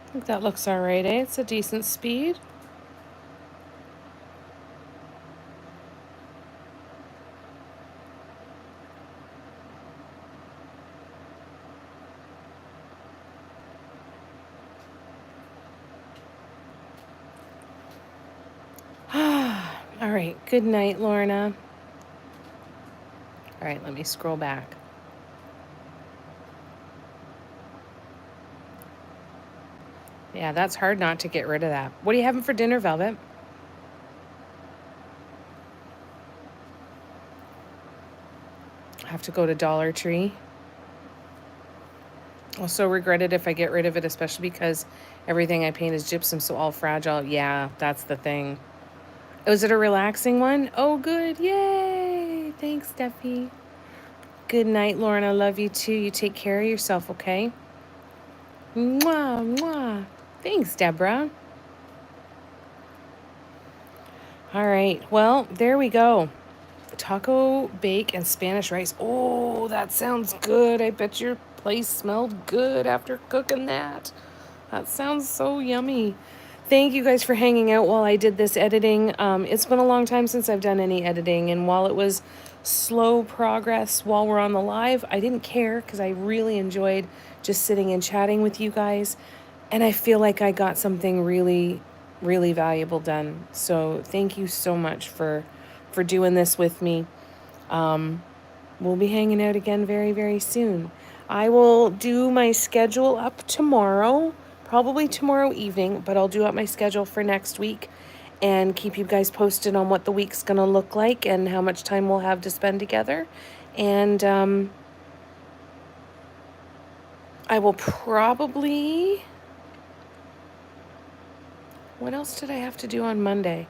I think that looks all right, eh? It's a decent speed. All right, good night, Lorna. All right, let me scroll back. Yeah, that's hard not to get rid of that. What are you having for dinner, Velvet? I have to go to Dollar Tree. I'll so regret it if I get rid of it, especially because everything I paint is gypsum, so all fragile. Yeah, that's the thing. Was it a relaxing one? Oh, good. Yay. Thanks, Steffi. Good night, Lauren. I love you too. You take care of yourself, okay? Mwah, mwah. Thanks, Deborah. All right. Well, there we go. Taco, bake, and Spanish rice. Oh, that sounds good. I bet your place smelled good after cooking that. That sounds so yummy. Thank you guys for hanging out while I did this editing. It's been a long time since I've done any editing, and while it was slow progress while we're on the live, I didn't care because I really enjoyed just sitting and chatting with you guys, and I feel like I got something really, really valuable done. So thank you so much for doing this with me. We'll be hanging out again very, very soon. I will do my schedule up tomorrow, probably tomorrow evening, but I'll do up my schedule for next week and keep you guys posted on what the week's going to look like and how much time we'll have to spend together. And I will probably... What else did I have to do on Monday?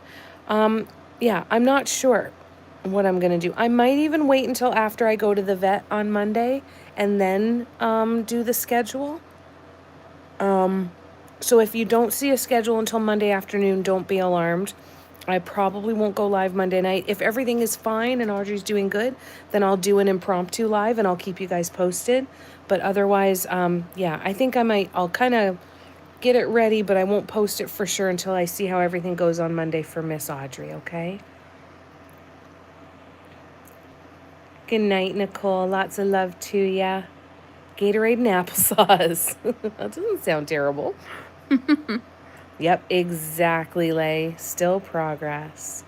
Yeah, I'm not sure what I'm going to do. I might even wait until after I go to the vet on Monday and then do the schedule. So if you don't see a schedule until Monday afternoon, don't be alarmed. I probably won't go live Monday night. If everything is fine and Audrey's doing good, then I'll do an impromptu live and I'll keep you guys posted. But otherwise, yeah, I think I'll kind of get it ready, but I won't post it for sure until I see how everything goes on Monday for Miss Audrey, okay? Good night, Nicole. Lots of love to ya. Gatorade and applesauce. That doesn't sound terrible. Yep, exactly, Lay. Still progress.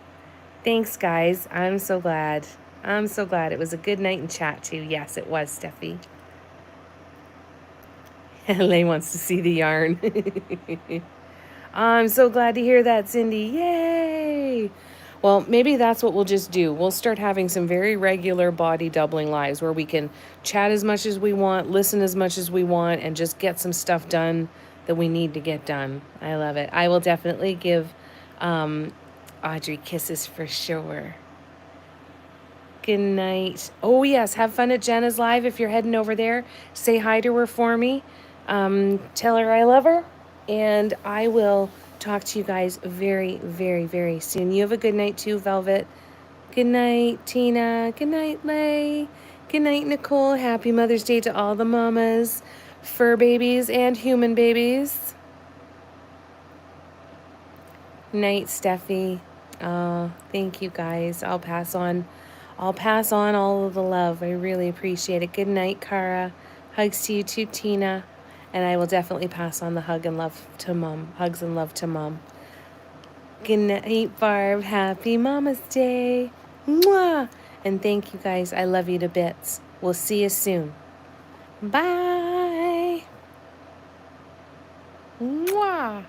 Thanks, guys. I'm so glad. I'm so glad. It was a good night in chat, too. Yes, it was, Steffi. Lay wants to see the yarn. I'm so glad to hear that, Cindy. Yay! Well, maybe that's what we'll just do. We'll start having some very regular body doubling lives where we can chat as much as we want, listen as much as we want, and just get some stuff done that we need to get done. I love it. I will definitely give Audrey kisses for sure. Good night. Oh, yes. Have fun at Jenna's live if you're heading over there. Say hi to her for me. Tell her I love her. And I will talk to you guys very, very, very soon. You have a good night too, Velvet. Good night, Tina. Good night, Lay. Good night, Nicole. Happy Mother's Day to all the mamas, fur babies, and human babies. Night, Steffi. Thank you guys. I'll pass on all of the love. I really appreciate it. Good night, Cara. Hugs to you too, Tina. And I will definitely pass on the hug and love to Mom. Hugs and love to Mom. Good night, Barb. Happy Mama's Day. Mwah! And thank you guys. I love you to bits. We'll see you soon. Bye. Mwah!